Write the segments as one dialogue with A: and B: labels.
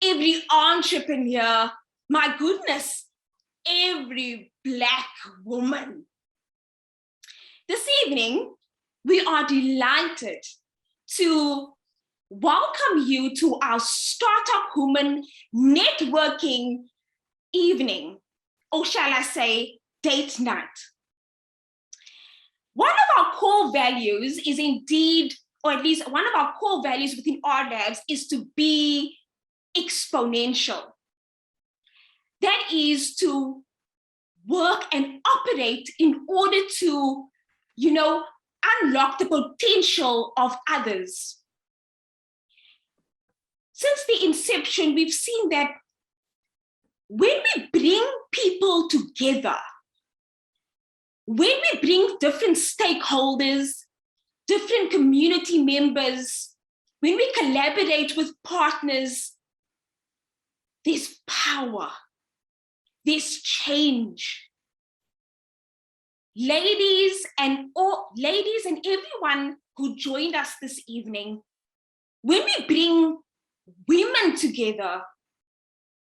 A: every entrepreneur, my goodness, every Black woman. This evening, we are delighted to welcome you to our Startup Women Networking evening, or shall I say, date night. One of our core values is indeed, or at least one of our core values within RLabs is to be exponential. That is to work and operate in order to, unlock the potential of others. Since the inception, we've seen that when we bring people together, when we bring different stakeholders, different community members, when we collaborate with partners, there's power, there's change. Ladies and everyone who joined us this evening, when we bring women together,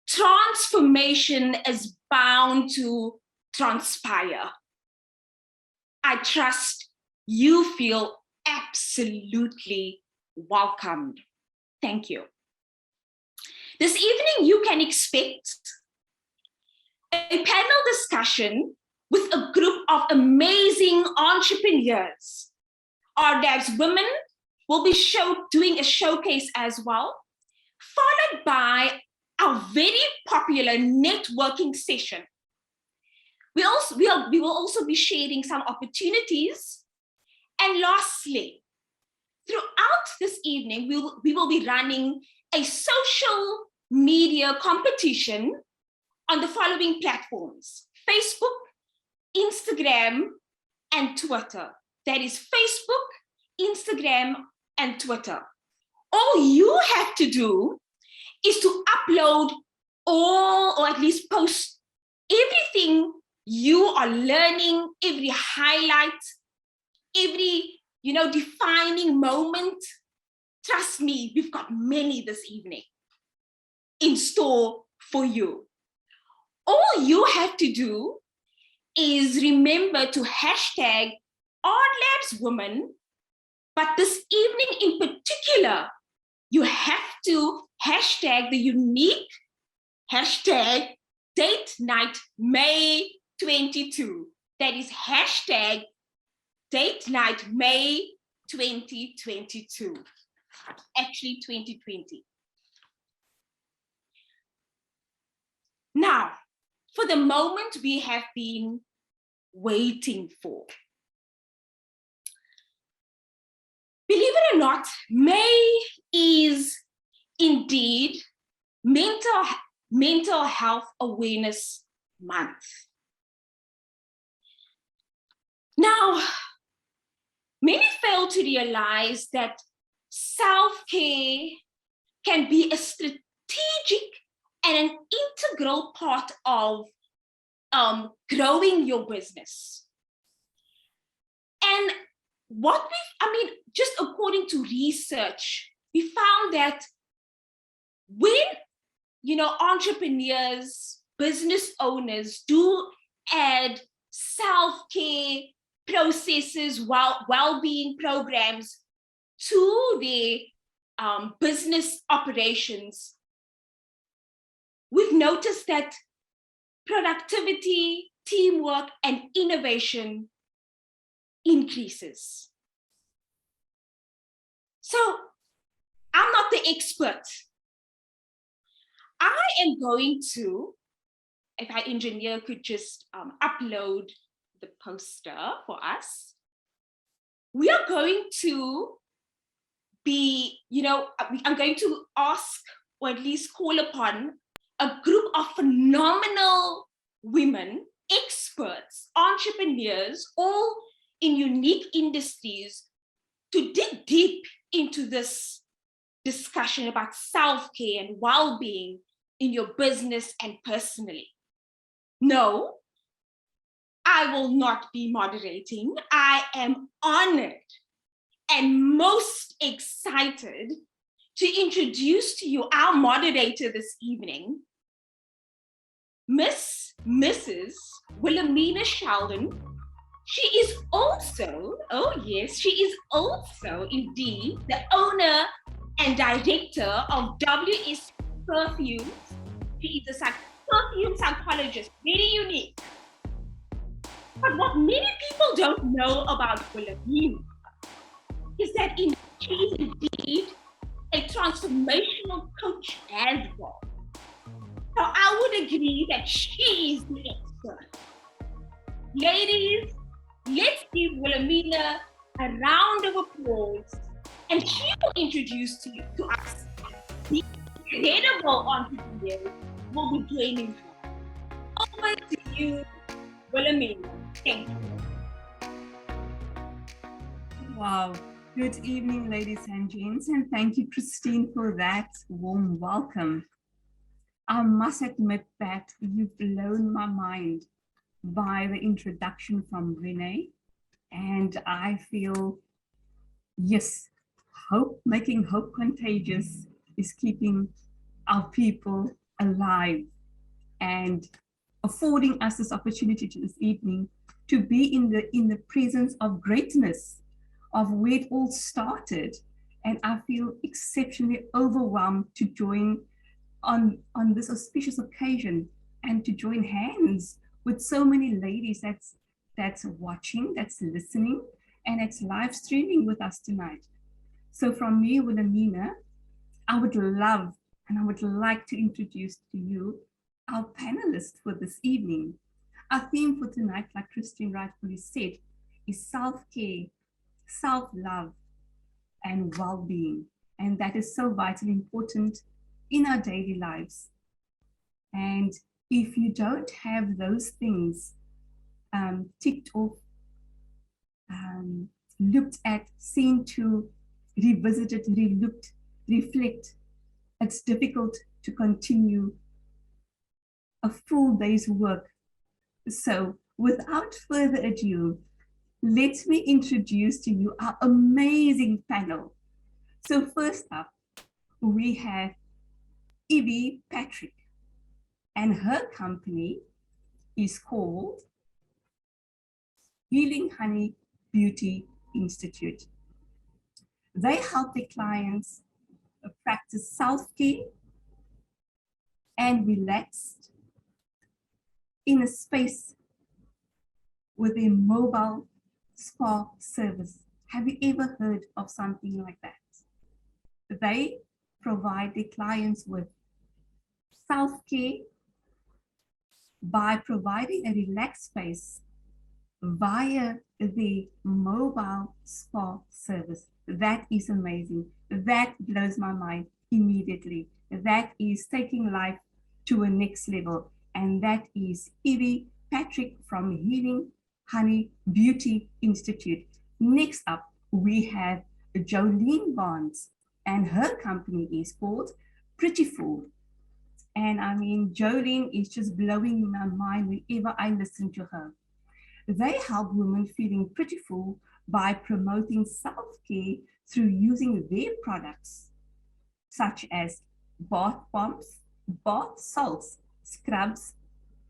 A: transformation is bound to transpire. I trust you feel absolutely welcomed. Thank you. This evening, you can expect a panel discussion with a group of amazing entrepreneurs. RLabs women will be doing a showcase as well, followed by our very popular networking session. We will also be sharing some opportunities. And lastly, throughout this evening, we will be running a social media competition on the following platforms: Facebook, Instagram, and Twitter. That is Facebook, Instagram, and Twitter. All you have to do is to upload all, or at least post everything you are learning, every highlight, every, defining moment. Trust me, we've got many this evening in store for you. All you have to do is remember to hashtag RLabsWomen, but this evening in particular, you have to hashtag the unique hashtag Datenight May 22. That is hashtag Datenight May 2022. Actually 2020. Now, for the moment we have been waiting for. Believe it or not, May is indeed Mental Health Awareness Month. Now, many fail to realize that self-care can be a strategic and an integral part of growing your business. And just according to research, we found that when, entrepreneurs, business owners do add self-care processes, well-being programs to their business operations, we've noticed that productivity, teamwork, and innovation increases. So I'm not the expert. I am going to, if our engineer could just upload the poster for us, we are going to be, I'm going to ask, or at least call upon, a group of phenomenal women, experts, entrepreneurs, all in unique industries, to dig deep into this discussion about self-care and well-being in your business and personally. No, I will not be moderating. I am honored and most excited to introduce to you our moderator this evening, Mrs. Wilhelmina Sheldon. She is also, oh yes, she is also indeed the owner and director of WS Perfumes. She is a perfume psychologist, very unique. But what many people don't know about Wilhelmina is that she is indeed a transformational coach as well. So I would agree that she is the expert. Ladies, let's give Wilhelmina a round of applause, and she will introduce to us the incredible entrepreneurs who will be joining her. Over to you, Wilhelmina. Thank you.
B: Wow. Good evening, ladies and gents, and thank you, Christine, for that warm welcome. I must admit that you've blown my mind by the introduction from Renee, and I feel, yes, hope, making hope contagious is keeping our people alive and affording us this opportunity this evening to be in the presence of greatness, of where it all started. And I feel exceptionally overwhelmed to join on this auspicious occasion and to join hands with so many ladies that's watching, that's listening, and that's live streaming with us tonight. So from me, Wilhelmina, I would love and I would like to introduce to you our panelists for this evening. Our theme for tonight, like Christine rightfully said, is self-care, self-love, and well-being. And that is so vitally important in our daily lives. And if you don't have those things ticked off, looked at, seen to, revisited, relooked, reflect, it's difficult to continue a full day's work. So without further ado, let me introduce to you our amazing panel. So first up, we have Evie Patrick, and her company is called Healing Honey Beauty Institute. They help their clients practice self-care and relaxed in a space with a mobile spa service. Have you ever heard of something like that? They provide their clients with self-care by providing a relaxed space via the mobile spa service. That is amazing. That blows my mind immediately. That is taking life to a next level. And that is Evie Patrick from Healing Honey Beauty Institute. Next up, we have Jolene Barnes, and her company is called Pretty Fool. And I mean, Jolene is just blowing my mind whenever I listen to her. They help women feeling prettiful by promoting self-care through using their products, such as bath bombs, bath salts, scrubs,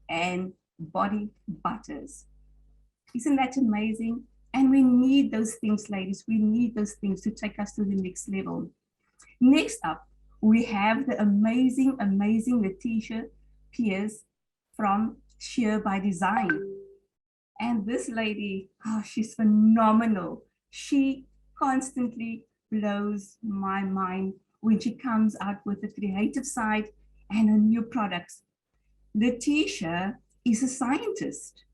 B: and body butters. Isn't that amazing? And we need those things, ladies. We need those things to take us to the next level. Next up, we have the amazing, amazing Letitia Pierce from Sheer by Design. And this lady, oh, she's phenomenal. She constantly blows my mind when she comes out with the creative side and her new products. Letitia is a scientist.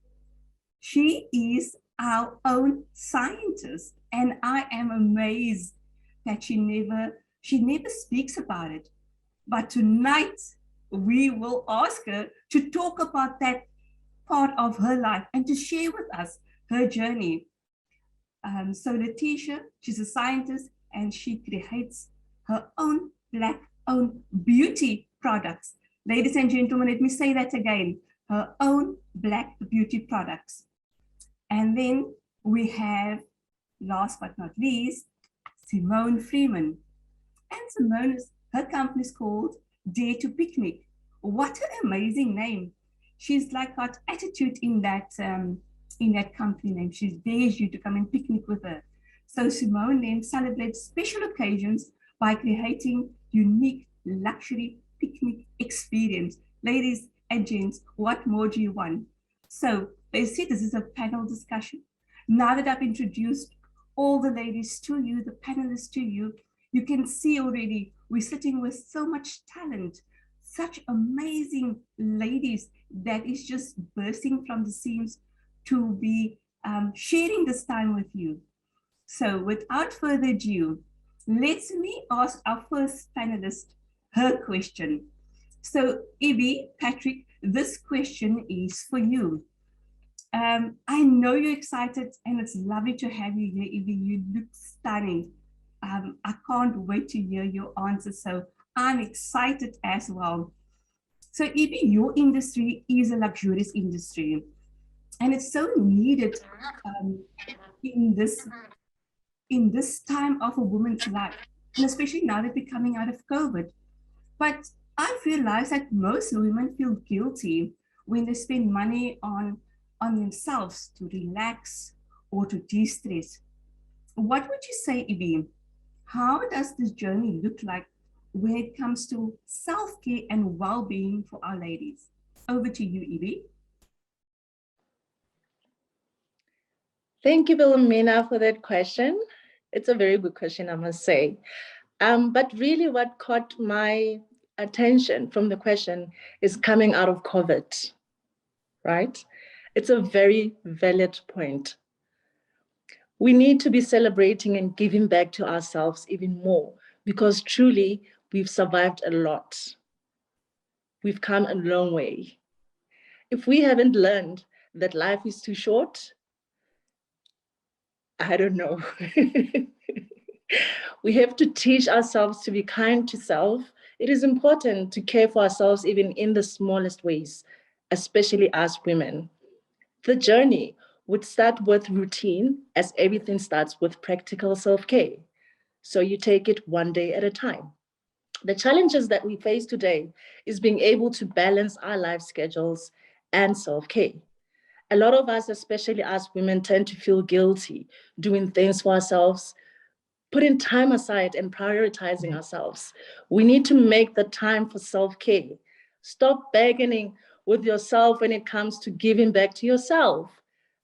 B: She is our own scientist. And I am amazed that she never speaks about it. But tonight, we will ask her to talk about that part of her life and to share with us her journey. So Letitia, she's a scientist and she creates her own Black-owned beauty products. Ladies and gentlemen, let me say that again, her own Black beauty products. And then we have, last but not least, Simone Freeman. And Simone's, her company is called Dare to Picnic. What an amazing name. She's like got attitude in that company name. She dares you to come and picnic with her. So Simone then celebrates special occasions by creating unique luxury picnic experience. Ladies and gents, what more do you want? So they see this is a panel discussion. Now that I've introduced all the ladies to you, the panelists to you, you can see already we're sitting with so much talent, such amazing ladies that is just bursting from the seams to be sharing this time with you. So without further ado, let me ask our first panelist her question. So Evie, Patrick, this question is for you. I know you're excited and it's lovely to have you here, Evie. You look stunning. I can't wait to hear your answer. So I'm excited as well. So Evie, your industry is a luxurious industry and it's so needed um, in this time of a woman's life, and especially now that we're coming out of COVID. But I've realized that most women feel guilty when they spend money on themselves to relax or to de-stress. What would you say, Ibi? How does this journey look like when it comes to self-care and well-being for our ladies? Over to you, Ibi.
C: Thank you, Wilhelmina, for that question. It's a very good question, I must say. But really what caught my attention from the question is coming out of COVID, right? It's a very valid point. We need to be celebrating and giving back to ourselves even more because truly we've survived a lot. We've come a long way. If we haven't learned that life is too short, I don't know. We have to teach ourselves to be kind to self. It is important to care for ourselves even in the smallest ways, especially as women. The journey would start with routine, as everything starts with practical self-care. So you take it one day at a time. The challenges that we face today is being able to balance our life schedules and self-care. A lot of us, especially as women, tend to feel guilty doing things for ourselves, putting time aside and prioritizing ourselves. We need to make the time for self-care. Stop bargaining with yourself when it comes to giving back to yourself.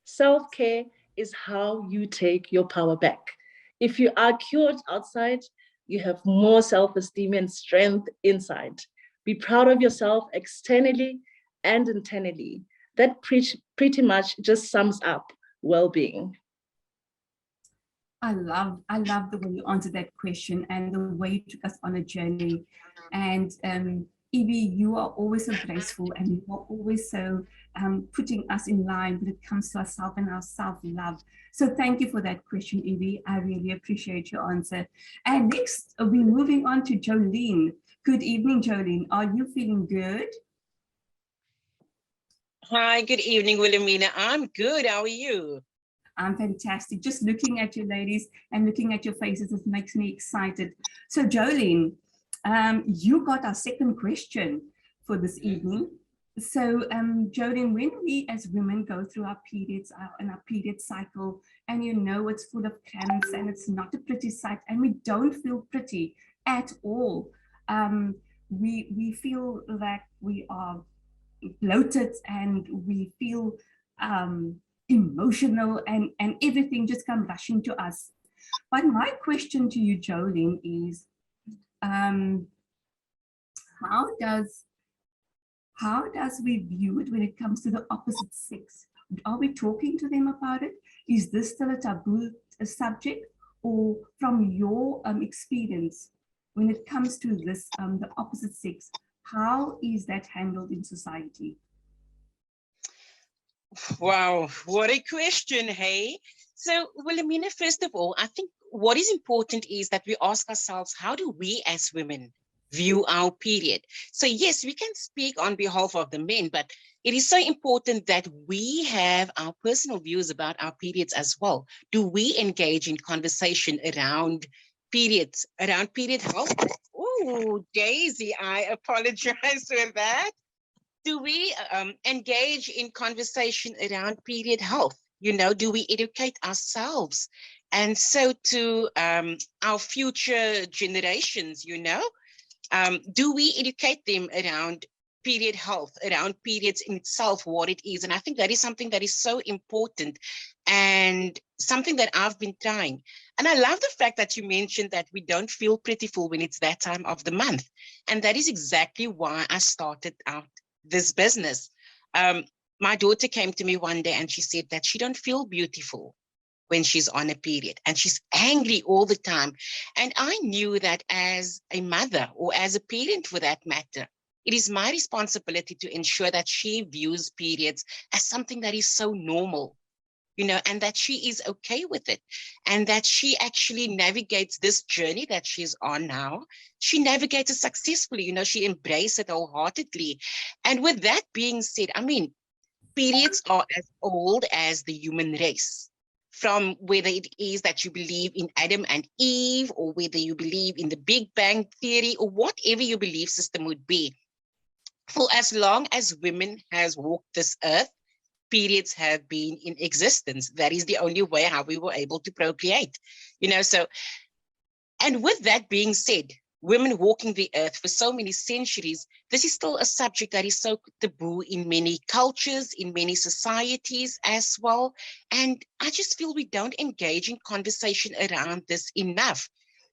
C: Self-care is how you take your power back. If you are cured outside, you have more self-esteem and strength inside. Be proud of yourself externally and internally. That pretty much just sums up well-being.
B: I love the way you answered that question and the way you took us on a journey. And Evie, you are always so graceful and you are always so putting us in line when it comes to ourselves and our self-love. So thank you for that question, Evie. I really appreciate your answer. And next, we're moving on to Jolene. Good evening, Jolene. Are you feeling good?
D: Hi, good evening, Wilhelmina. I'm good. How are you?
B: I'm fantastic. Just looking at you ladies and looking at your faces, it makes me excited. So Jolene, you got our second question for this evening. So Jolene, when we as women go through our periods and our period cycle, and you know it's full of cramps and it's not a pretty sight and we don't feel pretty at all, we feel like we are bloated and we feel emotional and everything just come rushing to us. But my question to you, Jolene, is how does we view it when it comes to the opposite sex? Are we talking to them about it? Is this still a taboo subject? Or from your experience, when it comes to this, the opposite sex, how is that handled in society?
D: Wow, what a question, hey? So, Wilhelmina, first of all, I think what is important is that we ask ourselves, how do we as women view our period? So yes, we can speak on behalf of the men, but it is so important that we have our personal views about our periods as well. Do we engage in conversation around periods, around period health. Oh, Daisy, I apologize for that. Do we engage in conversation around period health? Do we educate ourselves? And so to our future generations, do we educate them around period health, around periods in itself, what it is? And I think that is something that is so important and something that I've been trying. And I love the fact that you mentioned that we don't feel pitiful when it's that time of the month. And that is exactly why I started out this business. My daughter came to me one day and she said that she don't feel beautiful when she's on a period and she's angry all the time. And I knew that as a mother or as a parent for that matter, it is my responsibility to ensure that she views periods as something that is so normal, and that she is okay with it, and that she actually navigates this journey that she's on now. She navigates it successfully, she embraces it wholeheartedly. And with that being said, I mean, periods are as old as the human race. From whether it is that you believe in Adam and Eve, or whether you believe in the Big Bang Theory, or whatever your belief system would be. For as long as women has walked this earth, periods have been in existence. That is the only way how we were able to procreate. So, and with that being said, women walking the earth for so many centuries, this is still a subject that is so taboo in many cultures, in many societies as well. And I just feel we don't engage in conversation around this enough.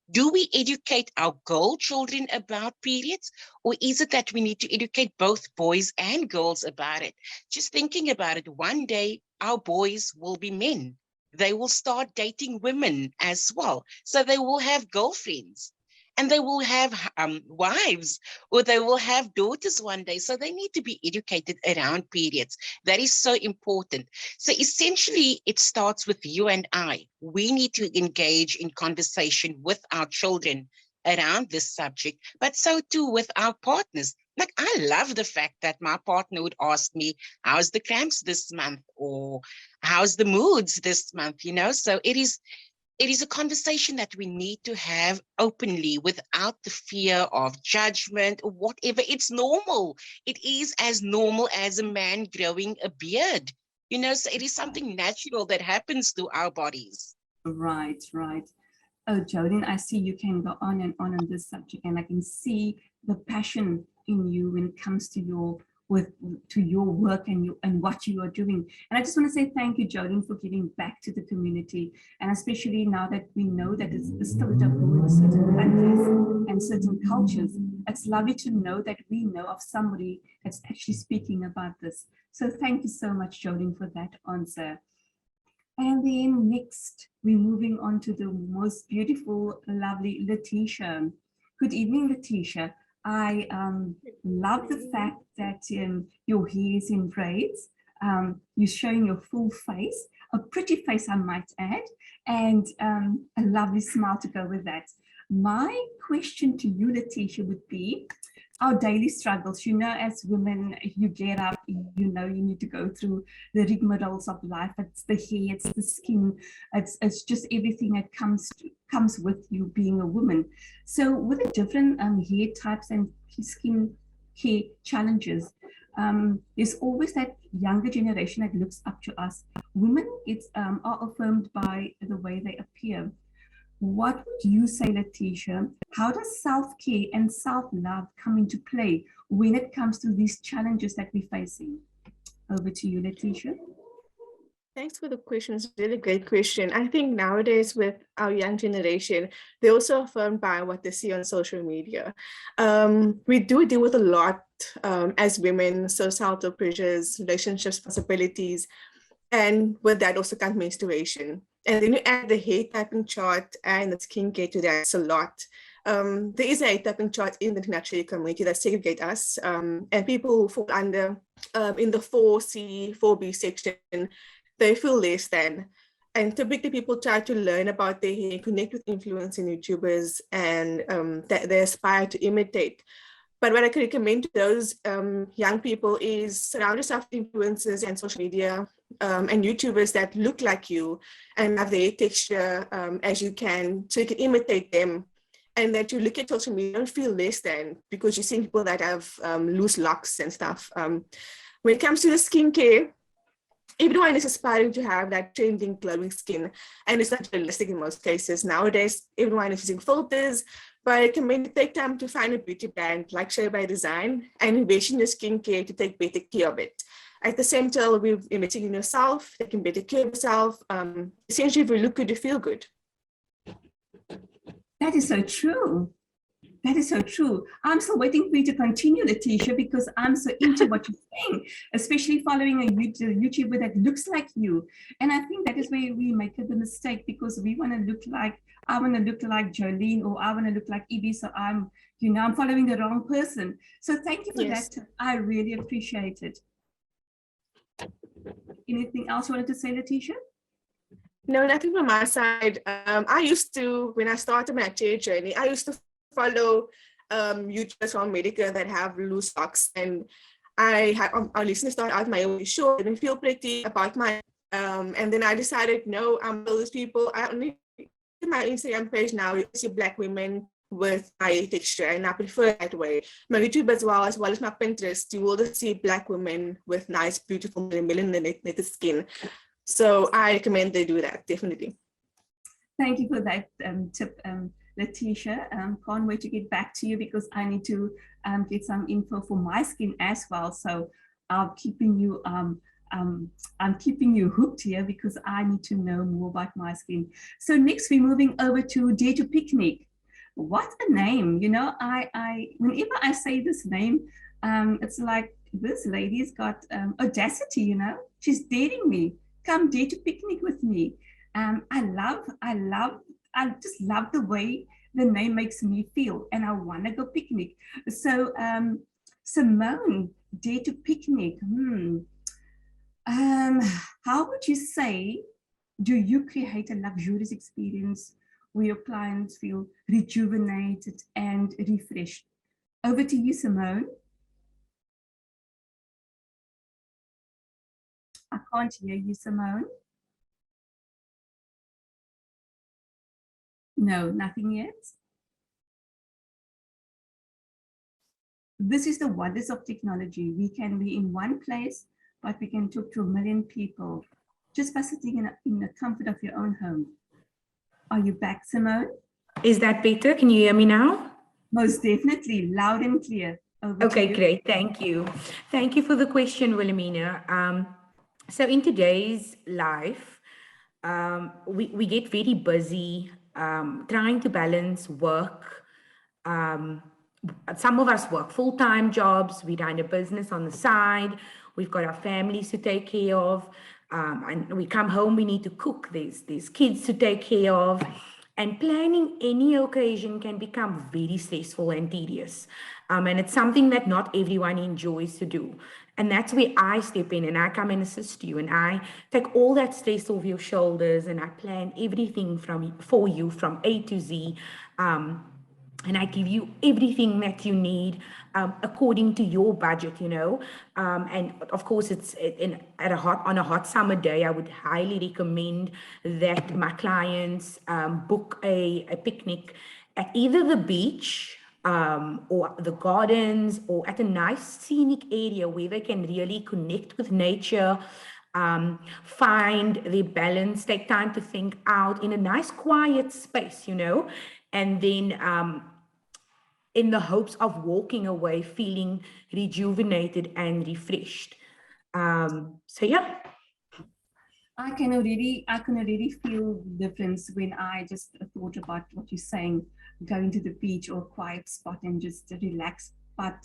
D: Do we educate our girl children about periods? Or is it that we need to educate both boys and girls about it? Just thinking about it, one day our boys will be men. They will start dating women as well. So they will have girlfriends. And they will have wives, or they will have daughters one day. So they need to be educated around periods. That is so important. So essentially, it starts with you and I. We need to engage in conversation with our children around this subject, but so too with our partners. Like, I love the fact that my partner would ask me, how's the cramps this month? Or how's the moods this month? So it is a conversation that we need to have openly without the fear of judgment or whatever. It's normal. It is as normal as a man growing a beard. So it is something natural that happens to our bodies.
B: Right. Oh, Jodine, I see you can go on this subject, and I can see the passion in you when it comes to your work and what you are doing. And I just want to say thank you, Jodine, for giving back to the community, and especially now that we know that it's still taboo in certain countries and certain cultures. It's lovely to know that we know of somebody that's actually speaking about this. So thank you so much, Jodine, for that answer. And then next, we're moving on to the most beautiful, lovely Letitia. Good evening, Letitia. I love the fact that your hair is in braids. You're showing your full face, a pretty face, I might add, and a lovely smile to go with that. My question to you, Letitia, would be our daily struggles. As women, you get up, you need to go through the rigmaroles of life. It's the hair, it's the skin, it's just everything that comes with you being a woman. So with the different hair types and skin care challenges, there's always that younger generation that looks up to us. Women are affirmed by the way they appear. What would you say, Letitia? How does self-care and self-love come into play when it comes to these challenges that we're facing? Over to you, Letitia.
C: Thanks for the question. It's a really great question. I think nowadays with our young generation, they're also affirmed by what they see on social media. We do deal with a lot as women, societal pressures, relationships, possibilities, and with that also comes menstruation. And then you add the hair typing chart and the skincare to that, it's a lot. There is a hair typing chart in the natural community that segregate us, and people who fall under in the 4C, 4B section, they feel less than. And typically people try to learn about their hair, connect with influencing YouTubers, and that they aspire to imitate. But what I can recommend to those young people is surround yourself with influencers and social media
E: and YouTubers that look like you and have their texture as you can, so you can imitate them. And that you look at social media, don't feel less than because you're seeing people that have loose locks and stuff. When it comes to the skincare, everyone is aspiring to have that trending glowing skin, and it's not realistic in most cases. Nowadays, everyone is using filters, but it can take time to find a beauty brand like Show by Design and invest in your skincare to take better care of it. At the same time, we're investing in yourself, taking better care of yourself. Essentially, if you look good, you feel good.
B: That is so true. That is so true. I'm still waiting for you to continue, Letitia, because I'm so into what you're saying, especially following a YouTuber that looks like you. And I think that is where we make the mistake, because we want to look like, I want to look like Jolene, or I want to look like Ibi, so I'm following the wrong person. So thank you for that. I really appreciate it. Anything else you wanted to say, Letitia?
E: No, nothing from my side. I used to, when I started my hair journey, I used to follow YouTubers from America that have loose locks, and I had our listeners started out my own show, I didn't feel pretty about my and then I decided, no, I'm those people. I only my Instagram page now, you see Black women with my texture, and I prefer that way. My YouTube as well as my Pinterest, you will just see Black women with nice, beautiful melanated skin. So I recommend they do that, definitely.
B: Thank you for that tip, Letitia. Can't wait to get back to you, because I need to get some info for my skin as well. So I'm keeping you hooked here, because I need to know more about my skin. So next we're moving over to Dare to Picnic. What a name! Whenever I say this name, it's like this lady's got audacity. She's daring me. Come dare to picnic with me. I just love the way the name makes me feel, and I want to go picnic. So Simone, dare to picnic. How would you say, do you create a luxurious experience where your clients feel rejuvenated and refreshed? Over to you, Simone. I can't hear you, Simone. No, nothing yet. This is the wonders of technology. We can be in one place, but we can talk to 1 million people just by sitting in the comfort of your own home. Are you back, Simone?
F: Is that better? Can you hear me now?
B: Most definitely, loud and clear. Over
F: Okay,
B: to you.
F: great. Thank you. Thank you for the question, Wilhelmina. So in today's life, we get very busy trying to balance work. Some of us work full-time jobs. We run a business on the side. We've got our families to take care of. And we come home, we need to cook. There's kids to take care of. And planning any occasion can become very stressful and tedious. And it's something that not everyone enjoys to do. And that's where I step in and I come and assist you. And I take all that stress off your shoulders and I plan everything for you from A to Z. And I give you everything that you need according to your budget, and of course, on a hot summer day, I would highly recommend that my clients book a picnic at either the beach or the gardens, or at a nice scenic area where they can really connect with nature, find their balance, take time to think out in a nice quiet space, and then in the hopes of walking away feeling rejuvenated and refreshed. So yeah.
B: I can already feel the difference when I just thought about what you're saying, going to the beach or a quiet spot and just relax. But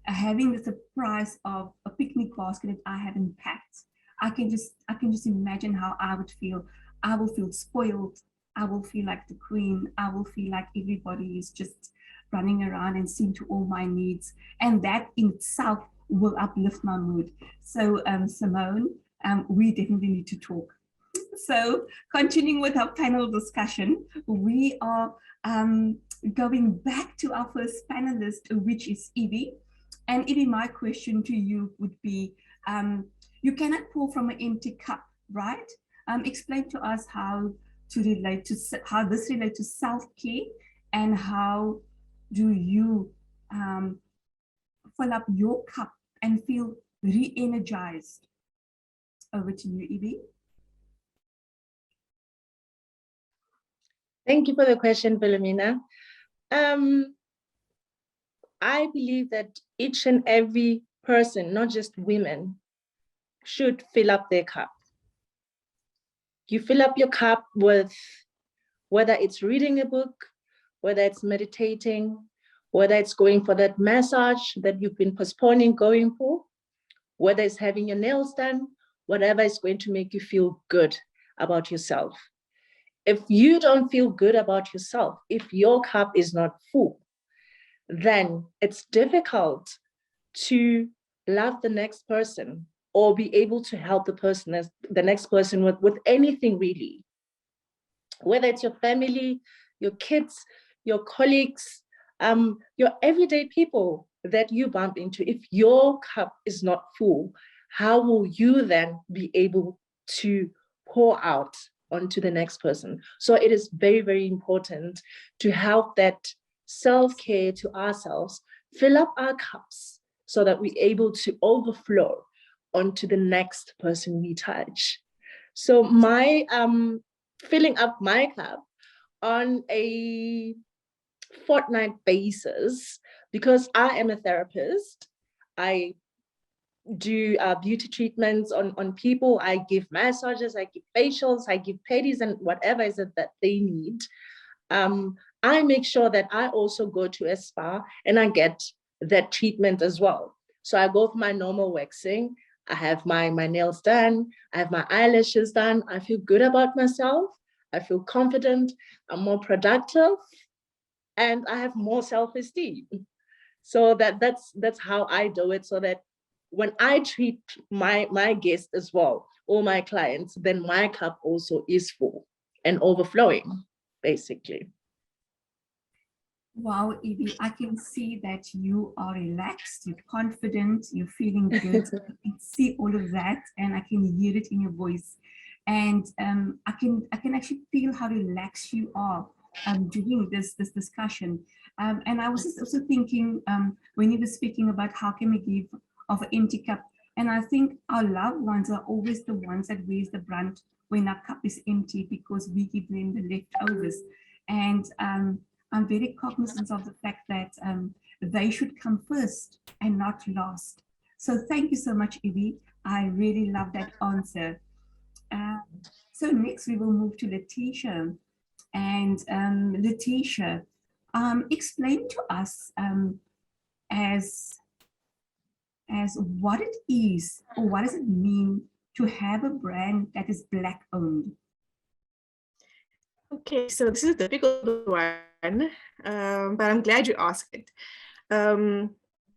B: having the surprise of a picnic basket that I haven't packed, I can just imagine how I would feel. I will feel spoiled. I will feel like the queen. I will feel like everybody is just running around and seeing to all my needs. And that in itself will uplift my mood. So Simone, we definitely need to talk. So continuing with our panel discussion, we are going back to our first panelist, which is Evie. And Evie, my question to you would be, You cannot pour from an empty cup, right? Explain to us how to relate to how this relates to self-care, and how do you fill up your cup and feel re-energized. Over to you, Evie.
C: Thank you for the question, Philomena. I believe that each and every person, not just women, should fill up their cup. You fill up your cup with whether it's reading a book, whether it's meditating, whether it's going for that massage that you've been postponing going for, whether it's having your nails done, whatever is going to make you feel good about yourself. If you don't feel good about yourself, if your cup is not full, then it's difficult to love the next person or be able to help the next person with anything really. Whether it's your family, your kids, your colleagues, your everyday people that you bump into, if your cup is not full, how will you then be able to pour out onto the next person? So it is very, very important to have that self-care to ourselves, fill up our cups so that we're able to overflow onto the next person we touch. So my filling up my cup on a fortnight basis, because I am a therapist, I do beauty treatments on people. I give massages, I give facials, I give pedis, and whatever is it that they need. I make sure that I also go to a spa and I get that treatment as well. So I go for my normal waxing, I have my nails done, I have my eyelashes done, I feel good about myself, I feel confident, I'm more productive, and I have more self-esteem. So that's how I do it, so that when I treat my guests as well, or my clients, then my cup also is full and overflowing, basically.
B: Wow, Evie, I can see that you are relaxed, you're confident, you're feeling good. I can see all of that, and I can hear it in your voice. And I can actually feel how relaxed you are during this discussion. And I was just also thinking when you were speaking about how can we give of an empty cup, and I think our loved ones are always the ones that weighs the brunt when our cup is empty, because we give them the leftovers. And I'm very cognizant of the fact that they should come first and not last. So thank you so much, Evie. I really love that answer. So next we will move to Letitia. And Letitia, explain to us as what it is, or what does it mean to have a brand that is Black owned?
E: Okay, so this is a difficult one, but I'm glad you asked it. Well,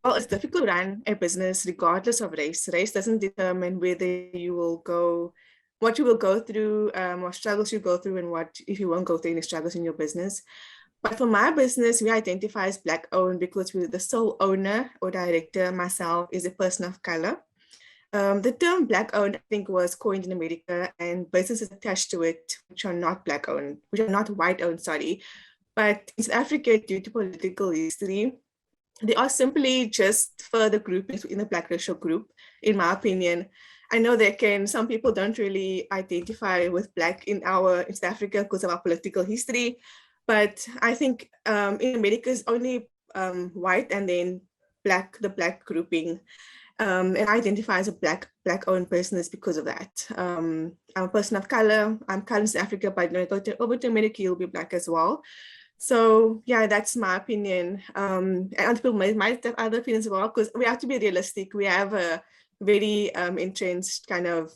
E: it's difficult to run a business regardless of race. Race doesn't determine whether you will go, what you will go through, what struggles you go through, and what if you won't go through any struggles in your business. But for my business, we identify as Black owned because we're the sole owner or director. Myself is a person of color. The term Black owned, I think, was coined in America, and businesses attached to it, which are not Black owned, which are not white owned, sorry. But in South Africa, due to political history, they are simply just further groupings within the Black racial group, in my opinion. I know some people don't really identify with Black in South Africa because of our political history, but I think in America it's only white and then the Black grouping. And I identify as a Black-owned business because of that. I'm a person of color. I'm colored in South Africa, but when I go over to America, you'll be Black as well. So yeah, that's my opinion. And other people might have other opinions as well, because we have to be realistic. We have a very entrenched kind of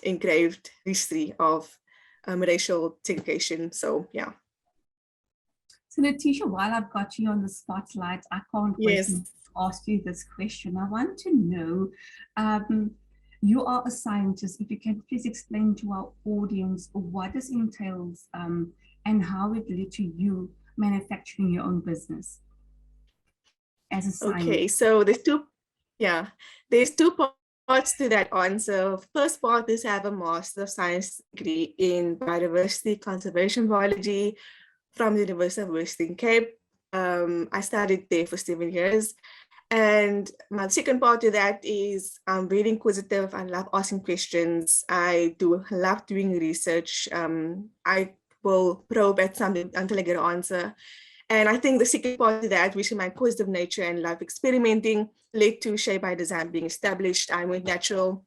E: engraved history of racial segregation. So yeah.
B: So Letitia, while I've got you on the spotlight, I can't wait to ask you this question. I want to know, you are a scientist. If you can please explain to our audience what this entails and how it led to you manufacturing your own business as a scientist.
E: Okay, so there's two parts to that answer. First part is I have a Master of Science degree in Biodiversity Conservation Biology from the University of Western Cape. I studied there for 7 years. And my second part to that is I'm very inquisitive. I love asking questions. I love doing research. I will probe at something until I get an answer. And I think the second part of that, which is my inquisitive nature and love experimenting, led to Shape by Design being established. I went natural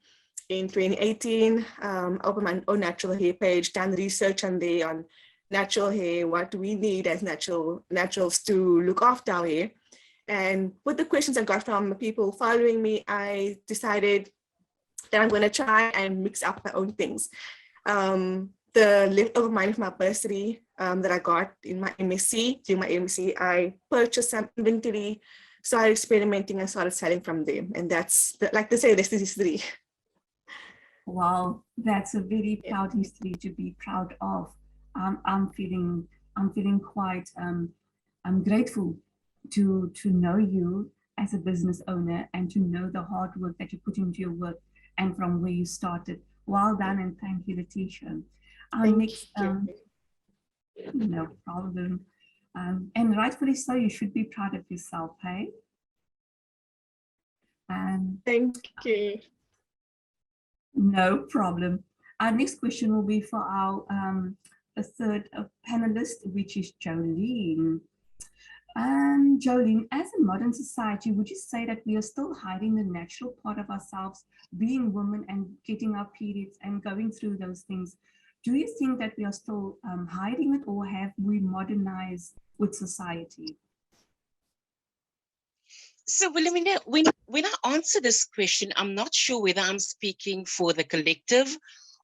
E: in 2018, opened my own natural hair page, done research on there on natural hair, what we need as naturals to look after our hair. And with the questions I got from people following me, I decided that I'm going to try and mix up my own things. The leftover money from my bursary that I got in my MSc, during my MSc, I purchased some inventory, started experimenting and started selling from them. And that's, like they say, this is history.
B: Wow, that's a very proud history to be proud of. I'm feeling quite I'm grateful to know you as a business owner and to know the hard work that you put into your work and from where you started. Well done, and thank you, Letitia. Next, no problem. And rightfully so, you should be proud of yourself, hey?
E: Thank you.
B: No problem. Our next question will be for our third panelist, which is Jolene. Jolene, as a modern society, would you say that we are still hiding the natural part of ourselves, being women and getting our periods and going through those things? Do you think that we are still hiding it, or have we modernized with society?
D: So, Wilhelmina, when I answer this question, I'm not sure whether I'm speaking for the collective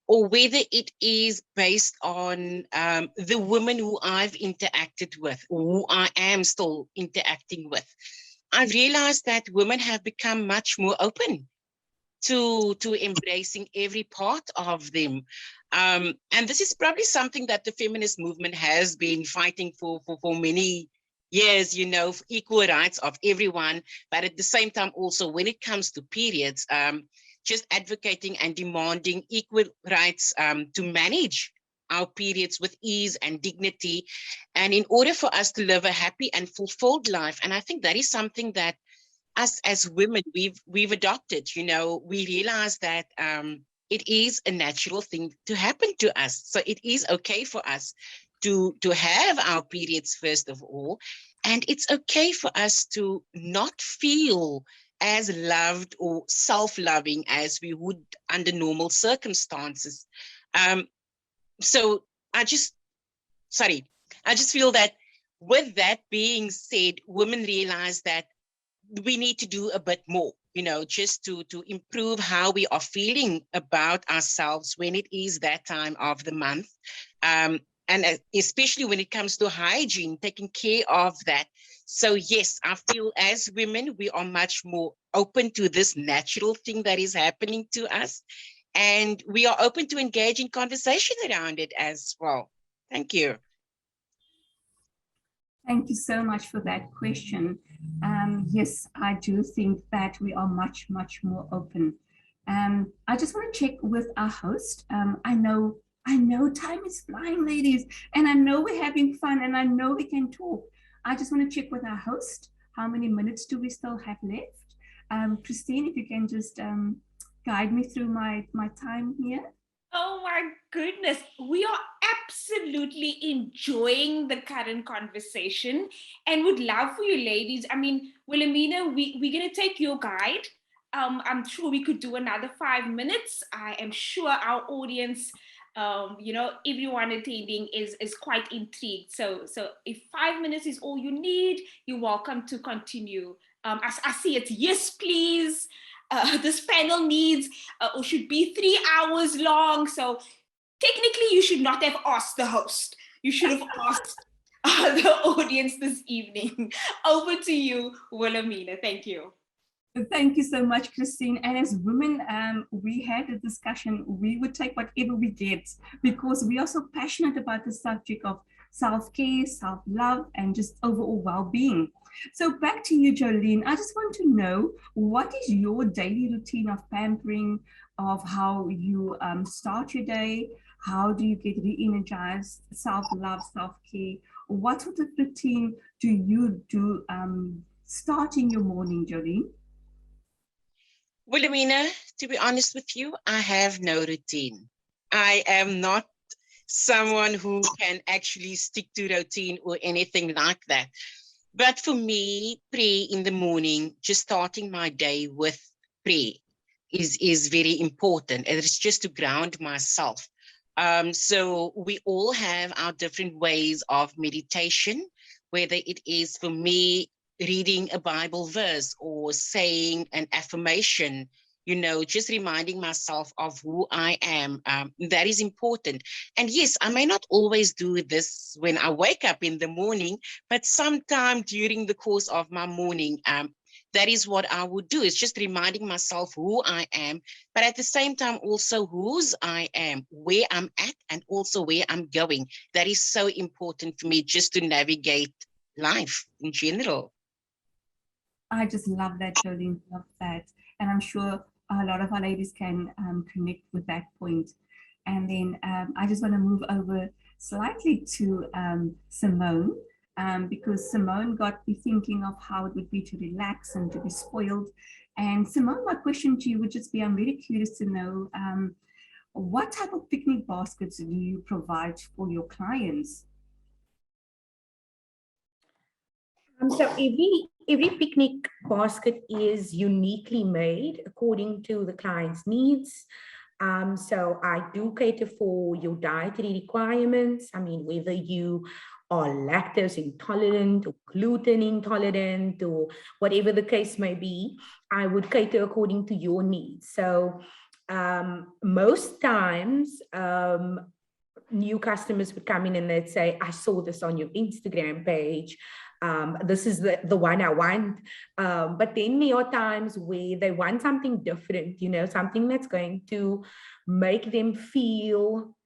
D: or whether it is based on the women who I've interacted with, or who I am still interacting with. I've realized that women have become much more open to embracing every part of them. And this is probably something that the feminist movement has been fighting for many years, you know, for equal rights of everyone. But at the same time, also, when it comes to periods, just advocating and demanding equal rights to manage our periods with ease and dignity, and in order for us to live a happy and fulfilled life. And I think that is something that us as women, we've adopted. You know, we realize that it is a natural thing to happen to us. So it is okay for us to have our periods, first of all, and it's okay for us to not feel as loved or self-loving as we would under normal circumstances. So I just feel that with that being said, women realize that we need to do a bit more, you know, just to improve how we are feeling about ourselves when it is that time of the month. And especially when it comes to hygiene, taking care of that. So yes, I feel as women, we are much more open to this natural thing that is happening to us. And we are open to engage in conversation around it as well. Thank you.
B: Thank you so much for that question. Yes, I do think that we are much, much more open. I just want to check with our host. I know time is flying, ladies, and I know we're having fun, and I know we can talk. I just want to check with our host. How many minutes do we still have left? Christine, if you can just guide me through my time here.
A: Oh my goodness, we are absolutely enjoying the current conversation and would love for you ladies. I mean, Wilhelmina, we're going to take your guide. I'm sure we could do another 5 minutes. I am sure our audience, you know, everyone attending is quite intrigued. So if 5 minutes is all you need, you're welcome to continue. I see it's yes, please. This panel needs or should be 3 hours long. So technically you should not have asked the host. You should have asked the audience this evening. Over to you, Wilhelmina. Thank you.
B: Thank you so much, Christine. And as women, we had a discussion. We would take whatever we get because we are so passionate about the subject of self-care, self-love, and just overall well-being. So back to you, Jolene. I just want to know, what is your daily routine of pampering, of how you start your day? How do you get re-energized, self-love, self-care? What sort of routine do you do starting your morning, Jolene?
D: Wilhelmina, to be honest with you, I have no routine. I am not someone who can actually stick to routine or anything like that. But for me, prayer in the morning, just starting my day with prayer is very important. And it's just to ground myself. So we all have our different ways of meditation, whether it is for me reading a Bible verse or saying an affirmation, just reminding myself of who I am. That is important. And yes, I may not always do this when I wake up in the morning, but sometime during the course of my morning, that is what I would do. It's just reminding myself who I am, but at the same time also whose I am, where I'm at, and also where I'm going. That is so important for me, just to navigate life in general.
B: I just love that, Jolene, love that. And I'm sure a lot of our ladies can connect with that point. And then I just want to move over slightly to Simone, because Simone got me thinking of how it would be to relax and to be spoiled. And Simone, my question to you would just be, I'm really curious to know, what type of picnic baskets do you provide for your clients?
F: So every picnic basket is uniquely made according to the client's needs. So I do cater for your dietary requirements. I mean, whether you are lactose intolerant or gluten intolerant or whatever the case may be, I would cater according to your needs. So most times, new customers would come in and they'd say, I saw this on your Instagram page. This is the one I want. But then there are times where they want something different, something that's going to make them feel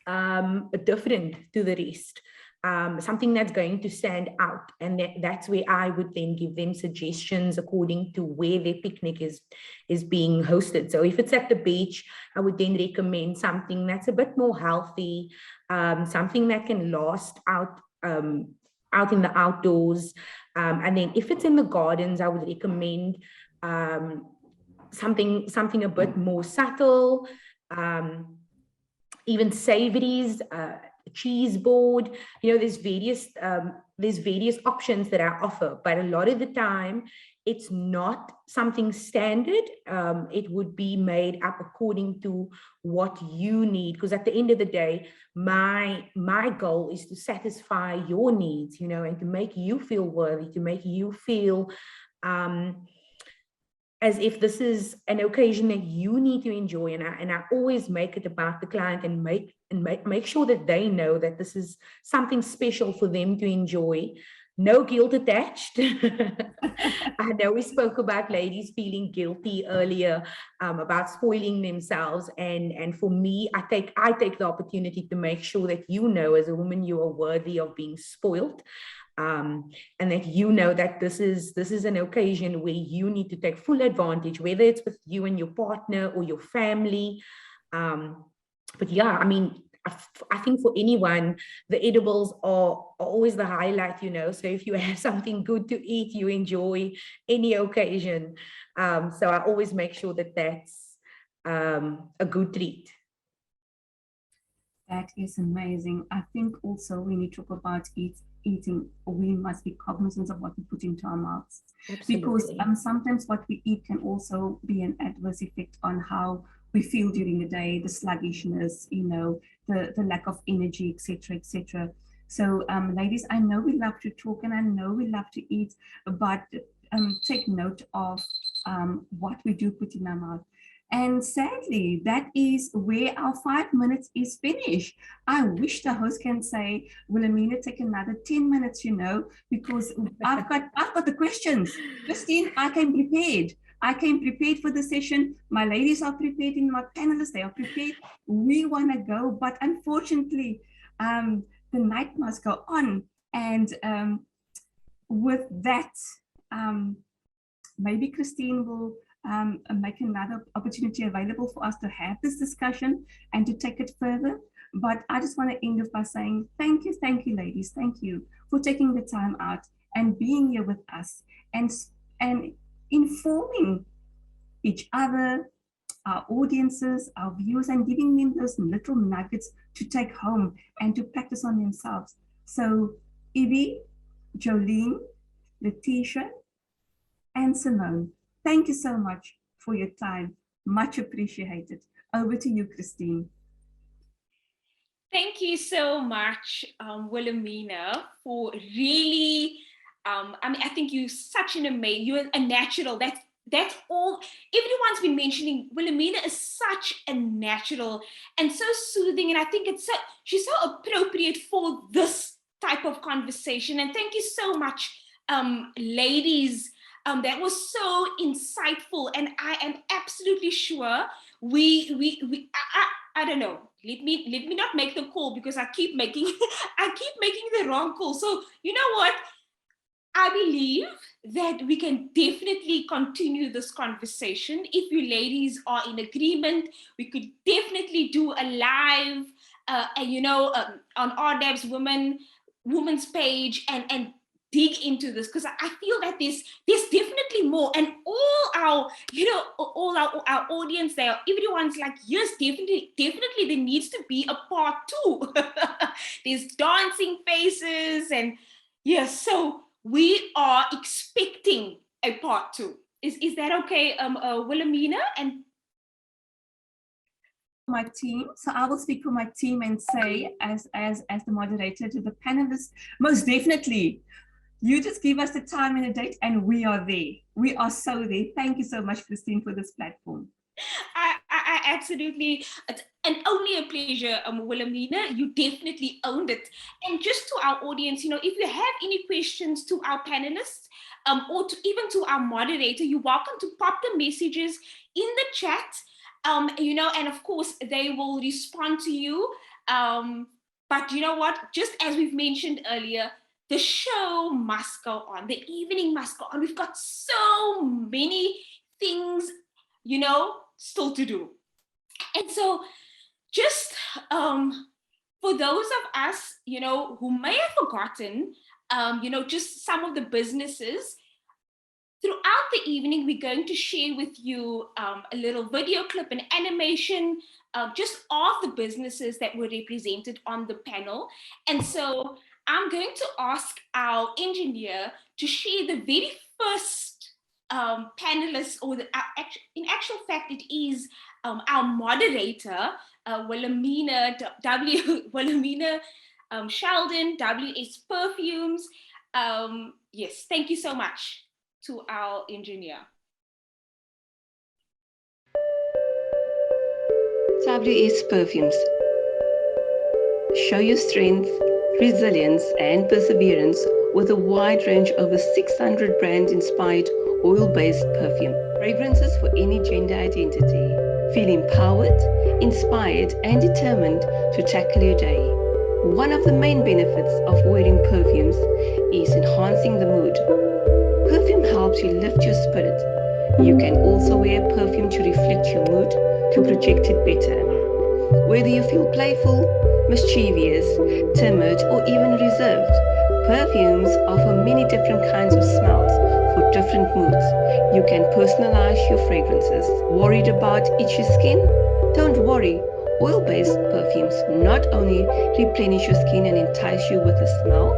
F: different to the rest. Something that's going to stand out. And that's where I would then give them suggestions according to where their picnic is being hosted. So if it's at the beach, I would then recommend something that's a bit more healthy, something that can last out in the outdoors. And then if it's in the gardens, I would recommend something a bit more subtle, even savories, cheese board. There's various options that I offer, but a lot of the time it's not something standard. It would be made up according to what you need, because at the end of the day, my goal is to satisfy your needs, and to make you feel worthy, to make you feel as if this is an occasion that you need to enjoy. And I always make it about the client and make sure that they know that this is something special for them to enjoy. No guilt attached. I know we spoke about ladies feeling guilty earlier about spoiling themselves. And for me, I take the opportunity to make sure that as a woman, you are worthy of being spoiled. And that that this is an occasion where you need to take full advantage, whether it's with you and your partner or your family. But yeah, I mean, I think for anyone, the edibles are always the highlight, so if you have something good to eat, you enjoy any occasion. So I always make sure that that's a good treat.
B: That is amazing. I think also when you talk about eating, we must be cognizant of what we put into our mouths. Absolutely. Because sometimes what we eat can also be an adverse effect on how we feel during the day, the sluggishness, the lack of energy, etc., etc. So ladies, I know we love to talk and I know we love to eat, but take note of what we do put in our mouth. And sadly, that is where our 5 minutes is finished. I wish the host can say, Wilhelmina, take another 10 minutes, because I've got the questions. Christine, I came prepared for the session. My ladies are prepared, and my panelists, they are prepared. We want to go, but unfortunately, the night must go on. And with that, maybe Christine will make another opportunity available for us to have this discussion and to take it further. But I just want to end off by saying thank you, ladies. Thank you for taking the time out and being here with us and informing each other, our audiences, our viewers, and giving them those little nuggets to take home and to practice on themselves. So Evie, Jolene, Letitia, and Simone, thank you so much for your time. Much appreciated. Over to you, Christine.
A: Thank you so much, Wilhelmina, for really, I think you're such an amazing, you're a natural. That's all, everyone's been mentioning, Wilhelmina is such a natural and so soothing. And I think she's so appropriate for this type of conversation. And thank you so much, ladies. That was so insightful. And I am absolutely sure I don't know. Let me not make the call because I keep making the wrong call. So you know what? I believe that we can definitely continue this conversation. If you ladies are in agreement, we could definitely do a live, on RLabs Women's page and dig into this, because I feel that there's definitely more, and all our audience there, everyone's like, yes, definitely there needs to be a part 2. There's dancing faces, and yes, so we are expecting a part 2. Is that okay, Wilhelmina? And
B: my team, so I will speak for my team and say, as the moderator, to the panelists, most definitely, you just give us the time and a date and we are there. We are so there. Thank you so much, Christine, for this platform.
A: I absolutely, and only a pleasure, Wilhelmina. You definitely owned it. And just to our audience, if you have any questions to our panelists, or even to our moderator, you're welcome to pop the messages in the chat, and of course they will respond to you. But you know what? Just as we've mentioned earlier, the show must go on. The evening must go on. We've got so many things, still to do. And so just for those of us, who may have forgotten, just some of the businesses, throughout the evening, we're going to share with you a little video clip and animation just of the businesses that were represented on the panel. And so I'm going to ask our engineer to share the very first panelist, or in actual fact, it is our moderator, Wilhelmina Sheldon, WS Perfumes. Yes, thank you so much to our engineer.
G: WS Perfumes. Show your strength, resilience, and perseverance with a wide range of over 600 brand-inspired oil-based perfume. Fragrances for any gender identity. Feel empowered, inspired, and determined to tackle your day. One of the main benefits of wearing perfumes is enhancing the mood. Perfume helps you lift your spirit. You can also wear perfume to reflect your mood, to project it better. Whether you feel playful, mischievous, timid, or even reserved, perfumes offer many different kinds of smells for different moods. You can personalize your fragrances. Worried about itchy skin? Don't worry. Oil-based perfumes not only replenish your skin and entice you with a smell,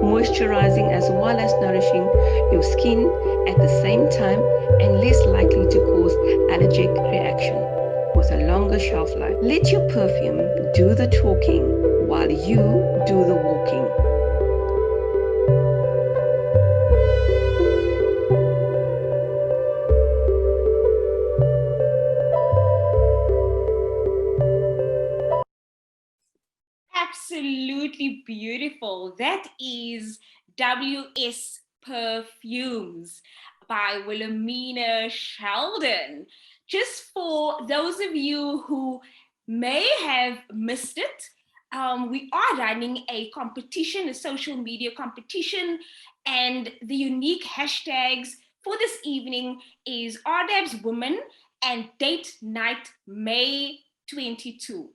G: moisturizing as well as nourishing your skin at the same time, and less likely to cause allergic reaction with a longer shelf life. Let your perfume do the talking while you do the walking.
A: Absolutely beautiful. That is WS Perfumes by Wilhelmina Sheldon. Just for those of you who may have missed it, we are running a competition, a social media competition, and the unique hashtags for this evening is RLabs Women and Date Night May 22.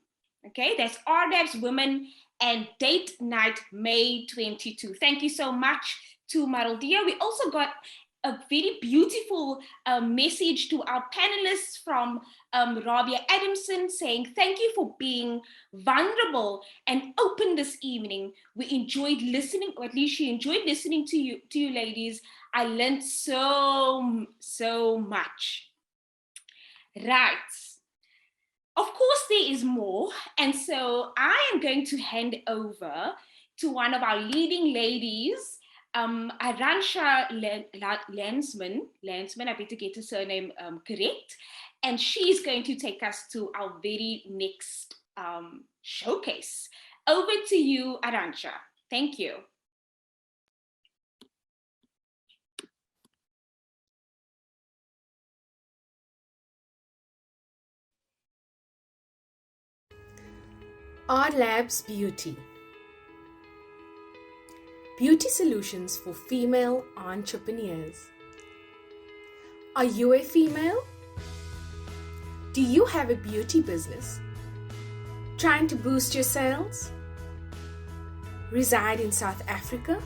A: Okay, that's RLabs Women and Date Night May 22. Thank you so much to Maraldia. We also got a very beautiful message to our panelists from Rabia Adamson saying, thank you for being vulnerable and open this evening. We enjoyed listening, or at least she enjoyed listening to you ladies. I learned so much. Right. Of course, there is more. And so I am going to hand over to one of our leading ladies, Aransha Lansman, I better get her surname correct. And she's going to take us to our very next showcase. Over to you, Aransha. Thank you.
H: RLabs Beauty. Beauty solutions for female entrepreneurs. Are you a female? Do you have a beauty business? Trying to boost your sales? Reside in South Africa?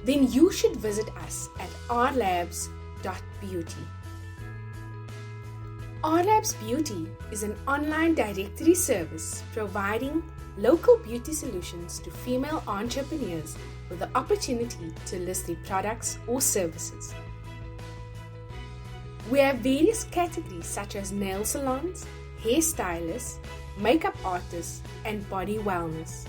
H: Then you should visit us at rlabs.beauty. RLabs Beauty is an online directory service providing local beauty solutions to female entrepreneurs with the opportunity to list their products or services. We have various categories such as nail salons, hairstylists, makeup artists, and body wellness.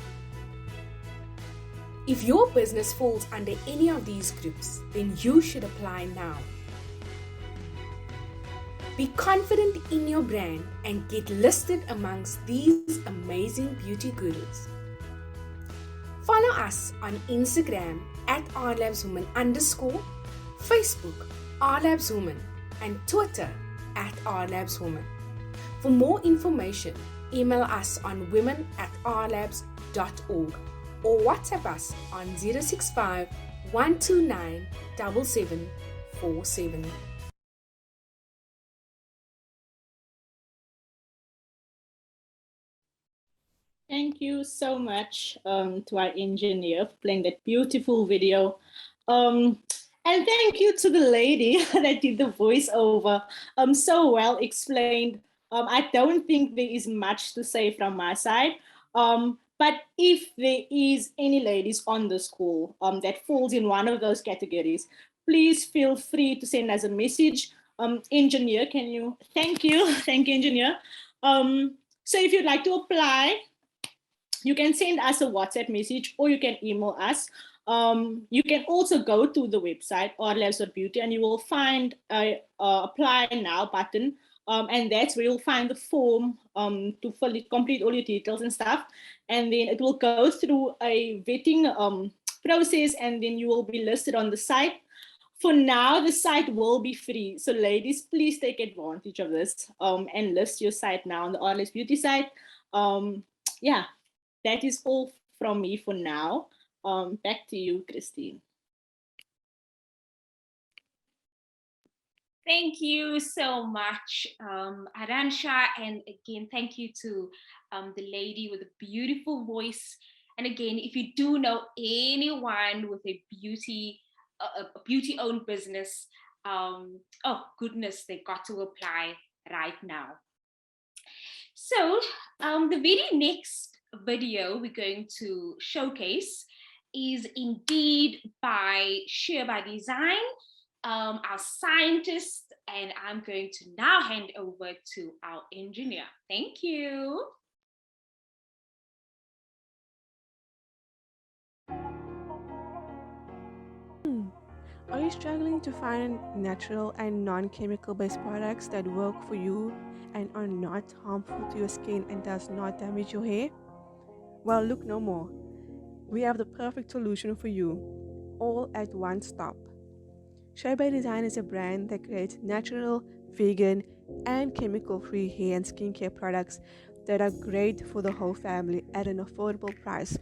H: If your business falls under any of these groups, then you should apply now. Be confident in your brand and get listed amongst these amazing beauty gurus. Follow us on Instagram at RLabsWomen_, Facebook RLabsWomen, and Twitter at RLabsWomen. For more information, email us on women@rlabs.org or WhatsApp us on 065 129 7747.
I: Thank you so much to our engineer for playing that beautiful video. And thank you to the lady that did the voiceover. So well explained. I don't think there is much to say from my side. But if there is any ladies on the call that falls in one of those categories, please feel free to send us a message. Engineer, can you? Thank you. Thank you, engineer. So if you'd like to apply, you can send us a WhatsApp message or you can email us. You can also go to the website rlabs.beauty and you will find a apply now button. And that's where you'll find the form to complete all your details and stuff. And then it will go through a vetting process and then you will be listed on the site. For now, the site will be free. So ladies, please take advantage of this and list your site now on the RLabs Beauty site. Yeah. That is all from me for now. Back to you, Christine.
A: Thank you so much, Aransha. And again, thank you to the lady with a beautiful voice. And again, if you do know anyone with a beauty-owned business, oh goodness, they got to apply right now. So the very next video we're going to showcase is indeed by Sheer by Design, our scientist, and I'm going to now hand over to our engineer. Thank you.
E: Are you struggling to find natural and non-chemical based products that work for you and are not harmful to your skin and does not damage your hair? Well, look no more. We have the perfect solution for you, all at one stop. Shea by Design is a brand that creates natural, vegan, and chemical-free hair and skincare products
J: that are great for the whole family at an affordable price.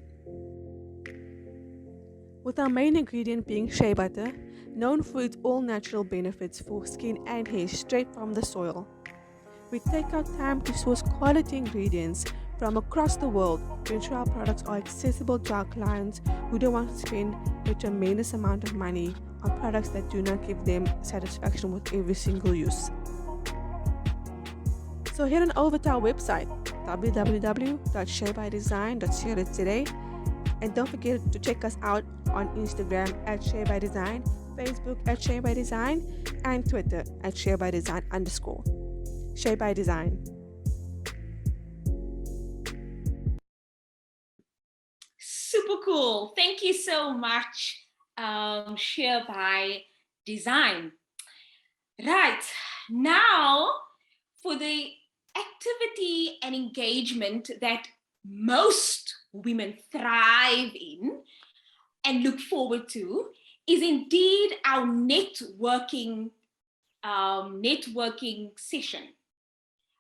J: With our main ingredient being shea butter, known for its all natural benefits for skin and hair straight from the soil. We take our time to source quality ingredients from across the world to ensure our products are accessible to our clients who don't want to spend a tremendous amount of money on products that do not give them satisfaction with every single use. So head on over to our website www.sharebydesign.co.za, and don't forget to check us out on Instagram at sharebydesign, Facebook at sharebydesign, and Twitter at sharebydesign_. Shea by Design.
A: Super cool. Thank you so much, Shea by Design. Right, now for the activity and engagement that most women thrive in and look forward to is indeed our networking session.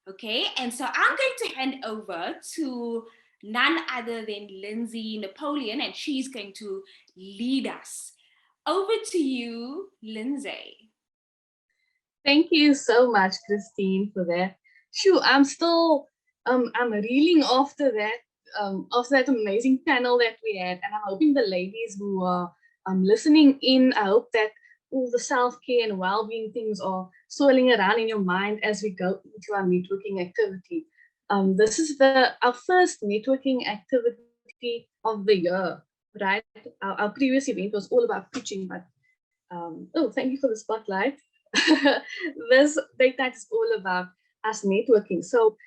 A: Okay, and so I'm going to hand over to none other than Lindsay Napoleon, and she's going to lead us. Over to you, Lindsay.
C: Thank you so much, Christine, for that. Shoo, I'm still, I'm reeling after that amazing panel that we had, and I'm hoping the ladies who are listening in, I hope that all the self-care and well-being things are swirling around in your mind as we go into our networking activity. This is our first networking activity of the year, right? Our previous event was all about pitching, but oh, thank you for the spotlight. This Datenight is all about us networking. So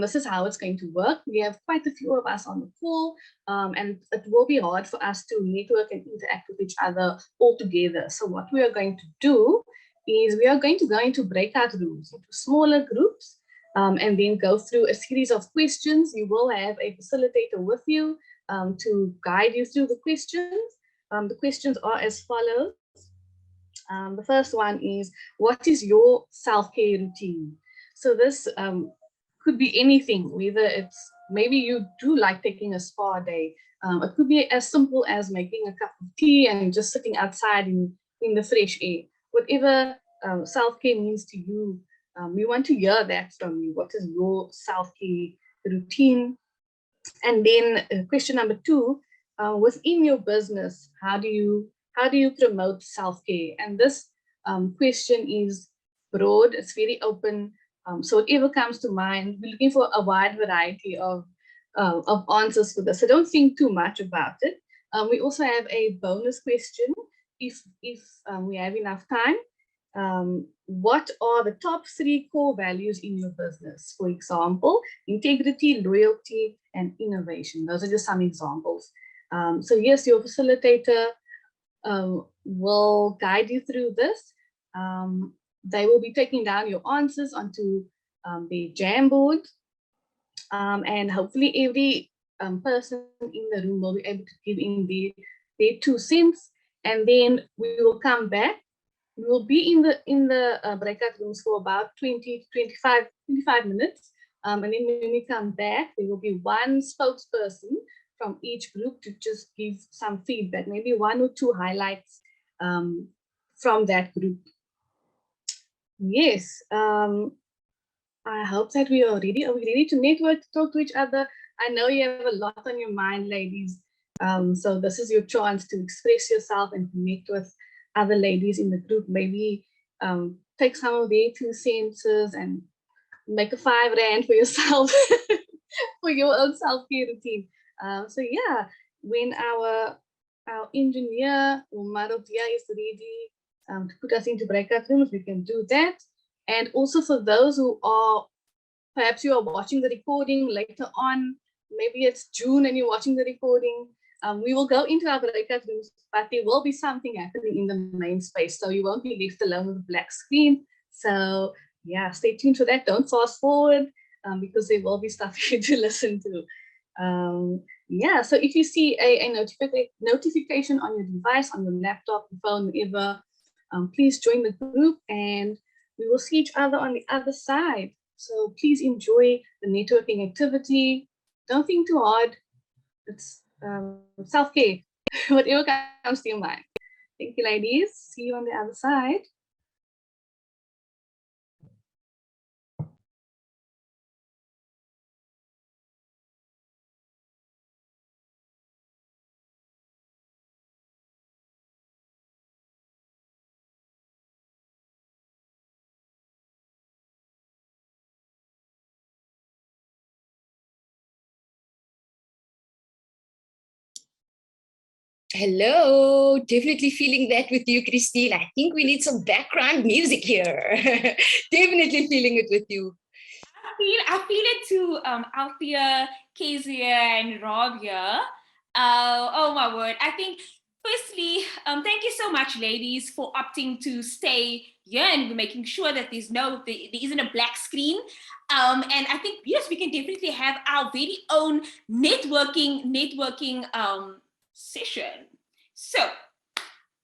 C: this is how it's going to work. We have quite a few of us on the call, and it will be hard for us to network and interact with each other all together. So what we are going to do is we are going to go into breakout rooms, into smaller groups, and then go through a series of questions. You will have a facilitator with you to guide you through the questions. The questions are as follows. The first one is, what is your self-care routine? So this could be anything, whether it's maybe you do like taking a spa day. It could be as simple as making a cup of tea and just sitting outside in the fresh air. Whatever self-care means to you, we want to hear that from you. What is your self-care routine? And then question number 2, within your business, how do you promote self-care? And this question is broad, it's very open. So whatever comes to mind, we're looking for a wide variety of answers for this. So don't think too much about it. We also have a bonus question if we have enough time. What are the top 3 core values in your business? For example, integrity, loyalty, and innovation. Those are just some examples. So yes, your facilitator will guide you through this. They will be taking down your answers onto the Jamboard, and hopefully every person in the room will be able to give in their 2 cents, and then we will come back. We will be in the breakout rooms for about 20 to 25 minutes, and then when we come back, there will be one spokesperson from each group to just give some feedback, maybe 1 or 2 highlights from that group. Yes, I hope that we are ready. Are we ready to network, to talk to each other? I know you have a lot on your mind, ladies. So this is your chance to express yourself and connect with other ladies in the group. Maybe take some of their 2 cents and make a 5 rand for yourself for your own self-care routine. So yeah, when our engineer Marodia is ready to put us into breakout rooms, we can do that. And also for those who are, perhaps you are watching the recording later on, maybe it's June and you're watching the recording, we will go into our breakout rooms, but there will be something happening in the main space. So you won't be left alone with a black screen. So yeah, stay tuned for that. Don't fast forward because there will be stuff for you to listen to. Yeah, so if you see a notification on your device, on your laptop, your phone, whatever, please join the group and we will see each other on the other side.
K: So please enjoy the networking activity. Don't think too hard. It's self-care, whatever comes to your mind. Thank you, ladies. See you on the other side.
L: Hello, definitely feeling that with you, Christine. I think we need some background music here. Definitely feeling it with you.
A: I feel it too, Althea, Kezia, and Rabia. Oh my word. I think firstly, thank you so much, ladies, for opting to stay here and making sure that there isn't a black screen. And I think, yes, we can definitely have our very own networking session. So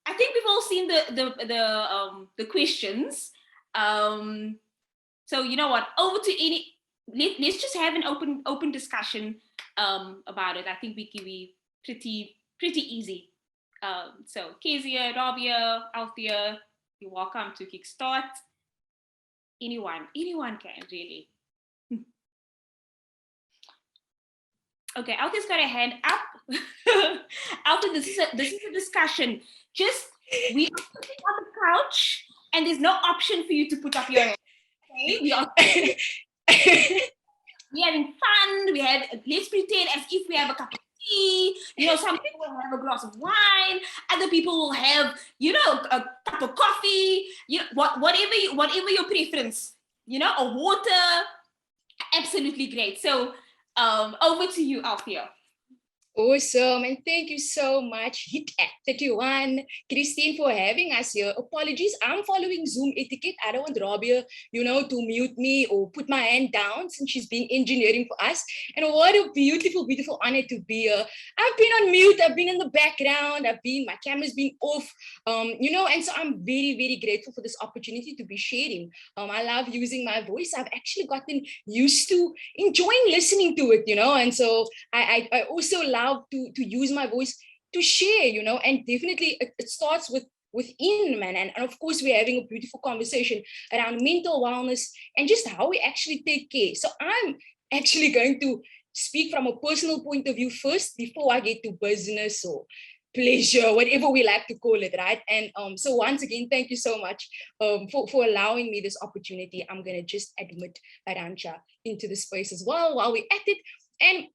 A: I think we've all seen the questions. So you know what? Over to let's just have an open discussion about it. I think we can be pretty easy. So Kezia, Rabia, Althea, you're welcome to kickstart. Anyone can really. Okay, Althea's got a hand up. Althea, this is a discussion. Just we are sitting on the couch, and there's no option for you to put up your hand. Okay, we are. We're having fun. Let's pretend as if we have a cup of tea. You know, some people will have a glass of wine. Other people will have, you know, a cup of coffee. You know, whatever your preference. You know, a water. Absolutely great. So, over to you, Althea.
L: Awesome, and thank you so much, Hit at 31, Christine, for having us here. Apologies, I'm following Zoom etiquette. I don't want Rabia, to mute me or put my hand down since she's been engineering for us. And what a beautiful, beautiful honor to be here. I've been on mute, I've been in the background, my camera's been off, and so I'm very, very grateful for this opportunity to be sharing. I love using my voice. I've actually gotten used to enjoying listening to it, and so I also love to use my voice to share, and definitely it starts within, man. And of course, we're having a beautiful conversation around mental wellness and just how we actually take care. So I'm actually going to speak from a personal point of view first before I get to business or pleasure, whatever we like to call it, right? And so once again, thank you so much for allowing me this opportunity. I'm going to just admit Arancha into the space as well while we're at it. And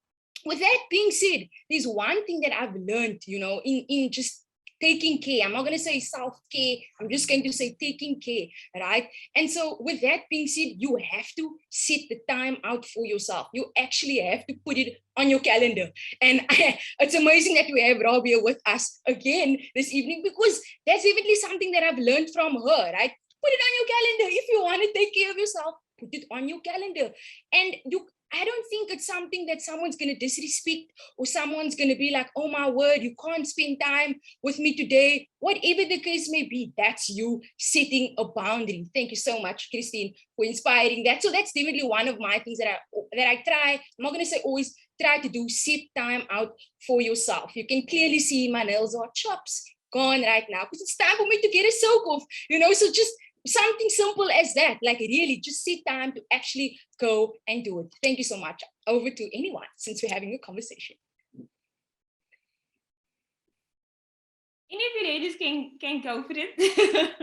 L: with that being said, there's one thing that I've learned, in just taking care. I'm not going to say self-care. I'm just going to say taking care, right? And so with that being said, you have to set the time out for yourself. You actually have to put it on your calendar. And it's amazing that we have Rabia with us again this evening, because that's definitely something that I've learned from her, right? Put it on your calendar. If you want to take care of yourself, put it on your calendar. And I don't think it's something that someone's going to disrespect or someone's going to be like, oh my word, you can't spend time with me today. Whatever the case may be, that's you setting a boundary. Thank you so much, Christine, for inspiring that. So that's definitely one of my things that I try. I'm not going to say always try to do, set time out for yourself. You can clearly see my nails are chops gone right now because it's time for me to get a soak off, so just something simple as that, like really just set time to actually go and do it. Thank you so much. Over to anyone, since we're having a conversation.
A: Any of you ladies can go for it.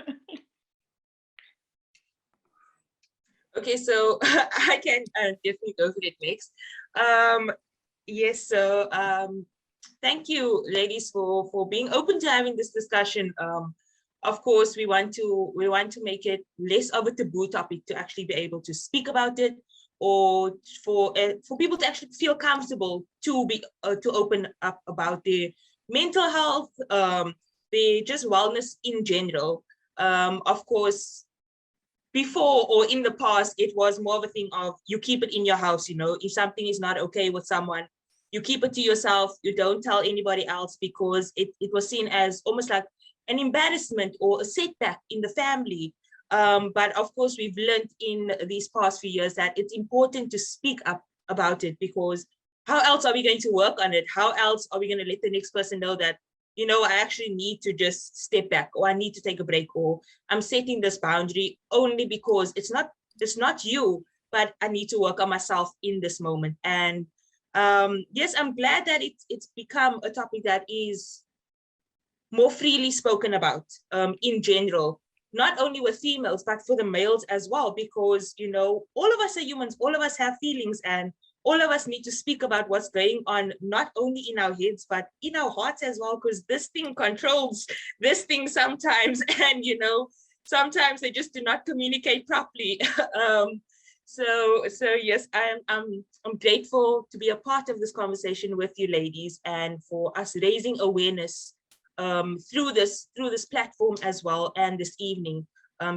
M: Okay, so I can definitely go for it next. Yes, so thank you, ladies, for being open to having this discussion. Of course, we want to make it less of a taboo topic to actually be able to speak about it, or for people to actually feel comfortable to open up about their mental health, their just wellness in general. Of course, before or in the past, it was more of a thing of you keep it in your house. If something is not okay with someone, you keep it to yourself. You don't tell anybody else, because it was seen as almost like an embarrassment or a setback in the family. But of course, we've learned in these past few years that it's important to speak up about it, because how else are we going to work on it? How else are we going to let the next person know that, you know, I actually need to just step back, or I need to take a break, or I'm setting this boundary only because it's not you, but I need to work on myself in this moment. And yes, I'm glad that it's become a topic that is more freely spoken about in general, not only with females, but for the males as well, because, you know, all of us are humans, all of us have feelings, and all of us need to speak about what's going on, not only in our heads, but in our hearts as well, because this thing controls this thing sometimes. And, you know, sometimes they just do not communicate properly. So yes, I'm grateful to be a part of this conversation with you ladies, and for us raising awareness through this platform as well, and this evening,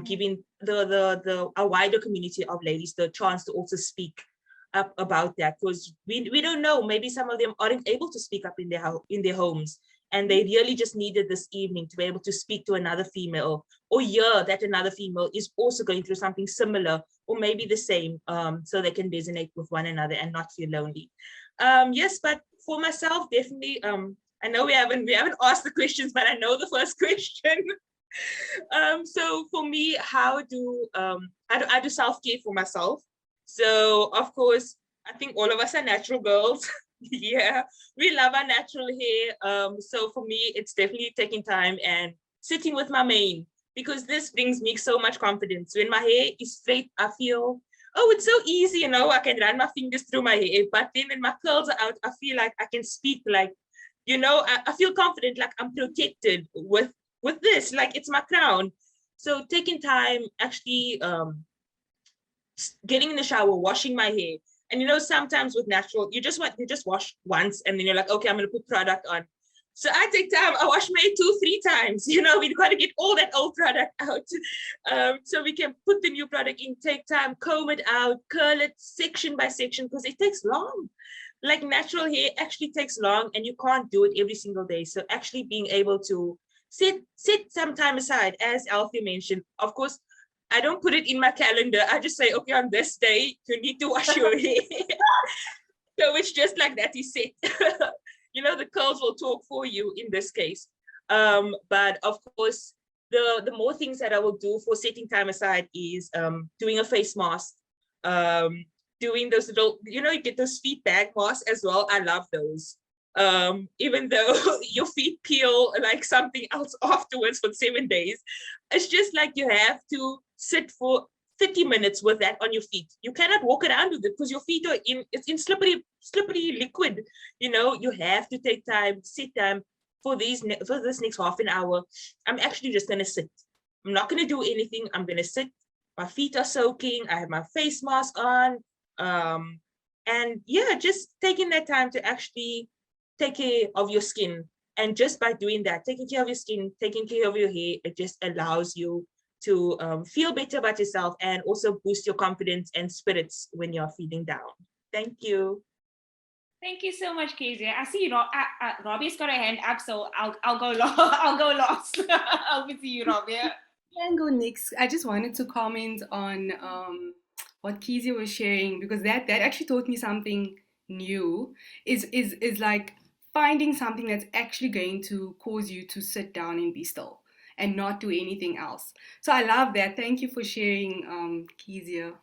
M: giving a wider community of ladies the chance to also speak up about that, because we don't know, maybe some of them aren't able to speak up in their homes, and they really just needed this evening to be able to speak to another female, or hear that another female is also going through something similar, or maybe the same, so they can resonate with one another and not feel lonely. Yes, but for myself, definitely, I know we haven't asked the questions, but I know the first question. So for me, how do I do self-care for myself? So of course, I think all of us are natural girls. Yeah, we love our natural hair. So for me, it's definitely taking time and sitting with my mane, because this brings me so much confidence. When my hair is straight, I feel, oh, it's so easy, you know, I can run my fingers through my hair. But then when my curls are out, I feel like I can speak, like, you know, I feel confident, like I'm protected with this, like it's my crown. So taking time, actually getting in the shower, washing my hair. And you know, sometimes with natural, you just wash once, and then you're like, okay, I'm gonna put product on. So I take time, I wash my hair 2-3 times. You know, we've got to get all that old product out, so we can put the new product in, take time, comb it out, curl it section by section, because it takes long. Like natural hair actually takes long, and you can't do it every single day. So actually being able to set some time aside, as Alfie mentioned. Of course, I don't put it in my calendar. I just say, okay, on this day, you need to wash your hair. So it's just like that is set. You know, the curls will talk for you in this case. But of course, the more things that I will do for setting time aside is doing a face mask, doing those little, you know, you get those feet bag masks as well. I love those. Even though your feet peel like something else afterwards for 7 days, it's just like you have to sit for 30 minutes with that on your feet. You cannot walk around with it because your feet are it's in slippery liquid. You know, you have to take time, sit time for this next half an hour. I'm actually just gonna sit. I'm not gonna do anything. I'm gonna sit. My feet are soaking. I have my face mask on. And yeah, just taking that time to actually take care of your skin. And just by doing that, taking care of your skin, taking care of your hair, it just allows you to feel better about yourself, and also boost your confidence and spirits when you're feeling down. Thank you.
A: Thank you so much, Kezia. I see, you know, Robbie's got a hand up, so I'll go I'll go last. Over to you, Robbie.
N: Can go next. I just wanted to comment on what Kezia was sharing, because that actually taught me something new. Is like finding something that's actually going to cause you to sit down and be still and not do anything else. So I love that. Thank you for sharing, Kezia.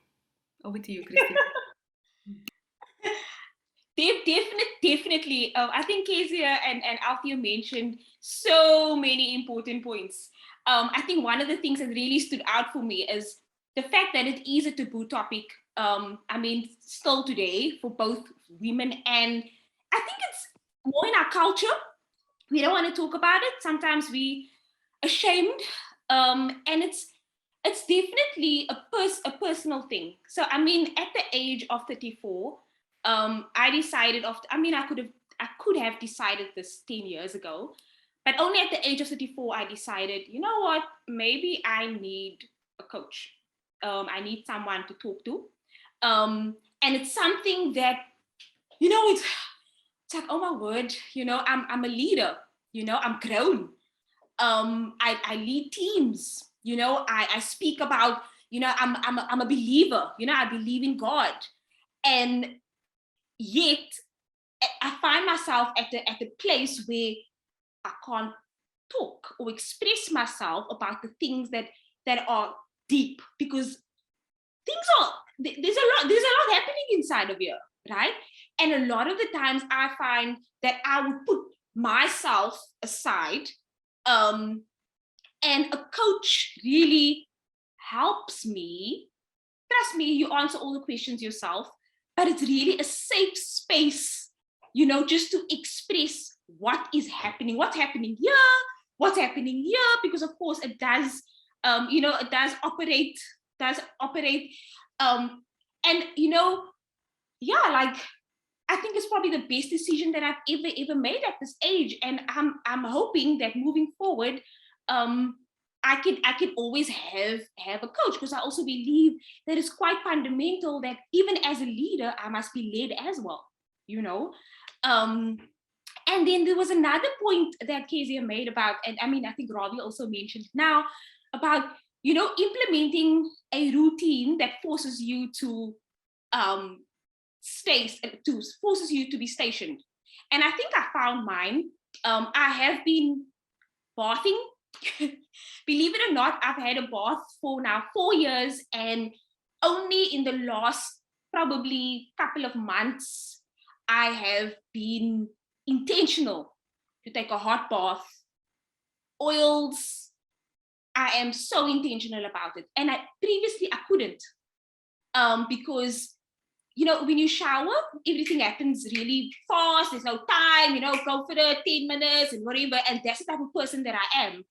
N: Over to you, Christine.
A: Definitely. I think Kezia and Althea mentioned so many important points. I think one of the things that really stood out for me is the fact that it is a taboo topic. I mean, still today for both women, and I think it's more in our culture. We don't want to talk about it. Sometimes we ashamed, and it's definitely a personal thing. So I mean, at the age of 34. I decided I could have decided this 10 years ago, but only at the age of 34, I decided, you know what, maybe I need a coach. I need someone to talk to. And it's something that, you know, it's like, oh my word, you know, I'm a leader, you know, I'm grown. I lead teams. I speak about, I'm a believer, I believe in God. And yet I find myself at the place where I can't talk or express myself about the things that are deep, because there's a lot happening inside of here, right? And a lot of the times I find that I would put myself aside, and a coach really helps me. Trust me, you answer all the questions yourself, but it's really a safe space, just to express what's happening here, because of course it does, it does operate, um, and yeah, like, I think it's probably the best decision that I've ever made at this age, and I'm hoping that moving forward, um, I can always have a coach, because I also believe that it's quite fundamental that even as a leader, I must be led as well, Um, and then there was another point that Kezia made about, and I mean, I think Ravi also mentioned now about, implementing a routine that forces you to um, forces you to be stationed. And I think I found mine. I have been bathing. Believe it or not, I've had a bath for now 4 years, and only in the last probably couple of months I have been intentional to take a hot bath. Oils, I am so intentional about it, and previously I couldn't, because when you shower, everything happens really fast. There's no time, go for the 10 minutes and whatever. And that's the type of person that I am.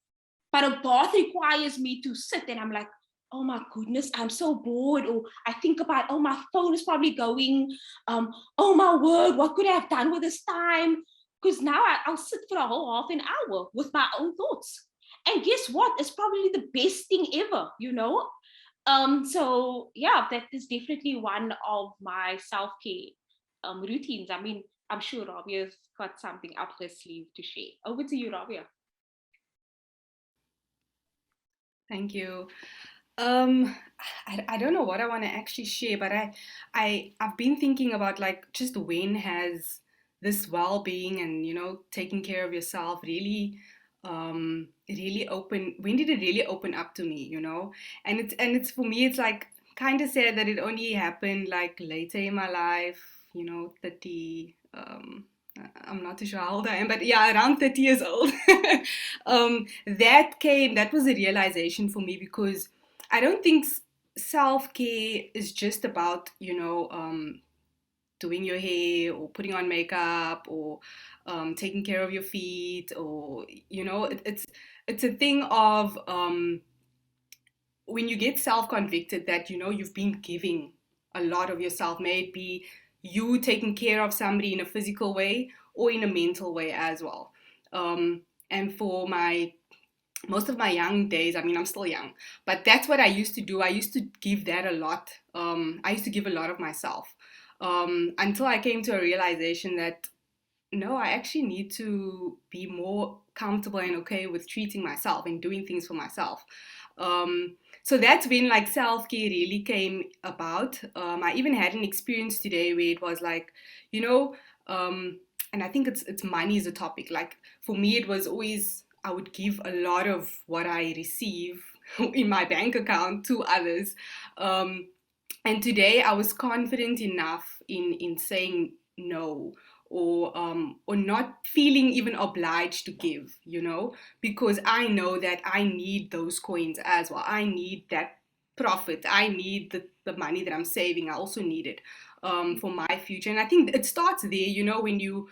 A: But a bath requires me to sit, and I'm like, oh my goodness, I'm so bored. Or I think about, oh, my phone is probably going. Oh my word, what could I have done with this time? Because now I'll sit for a whole half an hour with my own thoughts. And guess what? It's probably the best thing ever. So yeah, that is definitely one of my self-care routines. I mean, I'm sure Ravia's got something up her sleeve to share. Over to you, Rabia.
N: Thank you. I don't know what I want to actually share, but I've been thinking about, like, just when has this well-being and taking care of yourself really when did it really open up to me, and it's for me, it's like kind of sad that it only happened like later in my life, 30, I'm not too sure how old I am, but yeah, around 30 years old. That was a realization for me, because I don't think self-care is just about, doing your hair or putting on makeup or taking care of your feet, or, it's a thing of, when you get self-convicted that, you've been giving a lot of yourself, may it be you taking care of somebody in a physical way or in a mental way as well. And for most of my young days, I mean, I'm still young, but that's what I used to do. I used to give that a lot. I used to give a lot of myself, until I came to a realization that, no, I actually need to be more comfortable and okay with treating myself and doing things for myself. So that's when, like, self-care really came about. I even had an experience today where it was like, and I think it's money is a topic. Like, for me, it was always, I would give a lot of what I receive in my bank account to others. And today I was confident enough in saying no, or not feeling even obliged to give, because I know that I need those coins as well. I need that profit. I need the money that I'm saving. I also need it for my future. And I think it starts there, when you're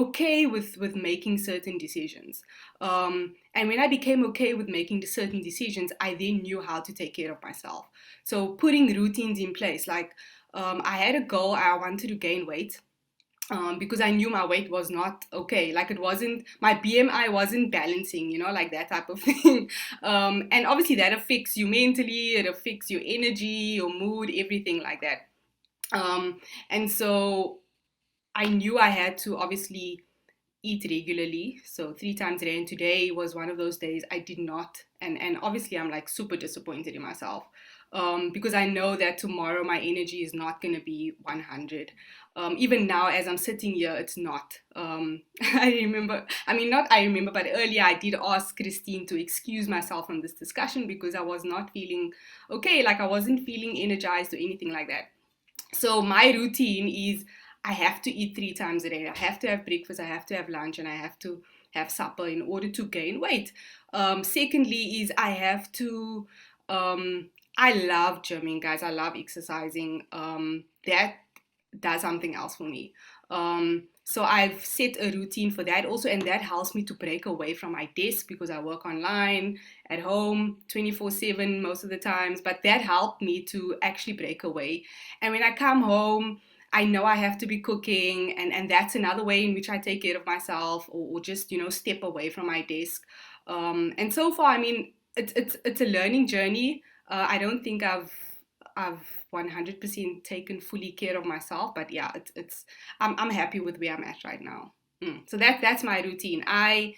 N: okay with making certain decisions. And when I became okay with making certain decisions, I then knew how to take care of myself. So putting routines in place, like, I had a goal. I wanted to gain weight. Because I knew my weight was not okay. Like, it wasn't, my BMI wasn't balancing, like that type of thing. And obviously that affects you mentally, it affects your energy, your mood, everything like that. And so I knew I had to obviously eat regularly, so 3 times a day, and today was one of those days I did not, and obviously I'm like super disappointed in myself, because I know that tomorrow my energy is not going to be 100. Even now as I'm sitting here, it's not. But earlier I did ask Christine to excuse myself from this discussion because I was not feeling okay, like I wasn't feeling energized or anything like that. So my routine is I have to eat 3 times a day. I have to have breakfast, I have to have lunch, and I have to have supper in order to gain weight. Secondly is I have to, I love gymming, guys. I love exercising. That does something else for me. So I've set a routine for that also, and that helps me to break away from my desk because I work online at home 24/7 most of the times, but that helped me to actually break away. And when I come home, I know I have to be cooking, and that's another way in which I take care of myself, or just, step away from my desk. And so far, I mean, it's a learning journey. I don't think I've 100% taken fully care of myself, but yeah, I'm happy with where I'm at right now. So that's my routine. I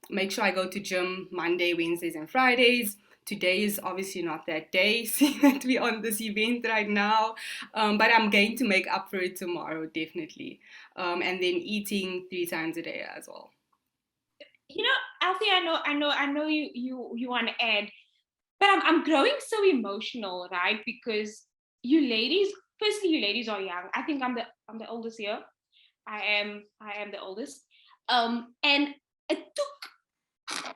N: make sure I go to gym Monday, Wednesdays, and Fridays. Today is obviously not that day, seeing that we're on this event right now, but I'm going to make up for it tomorrow, definitely. And then eating 3 times a day as well.
A: Alfie, I know you want to add, but I'm growing so emotional, right? Because you ladies, firstly, you ladies are young. I think I'm the oldest here. I am the oldest. And it took,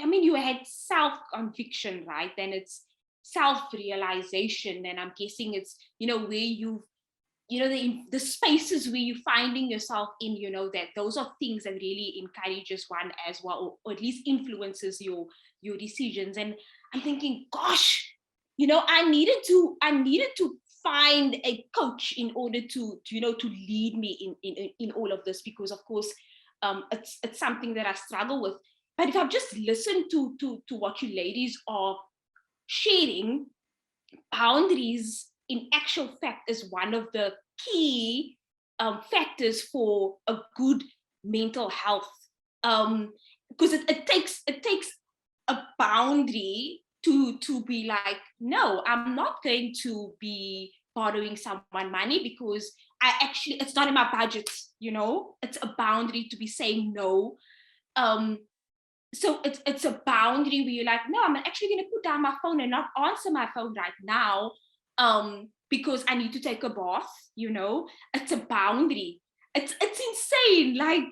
A: I mean, you had self-conviction, right? Then it's self-realization. And I'm guessing it's, where you've, the spaces where you're finding yourself in, that those are things that really encourages one as well, or at least influences your decisions. And I'm thinking, gosh, I needed to find a coach in order to lead me in all of this, because of course it's something that I struggle with. But if I've just listened to what you ladies are sharing, boundaries in actual fact is one of the key factors for a good mental health, because it takes a boundary to be like, no, I'm not going to be borrowing someone money because it's not in my budget. It's a boundary to be saying no. So it's a boundary where you're like, no, I'm actually going to put down my phone and not answer my phone right now, because I need to take a bath. It's a boundary. It's insane. Like,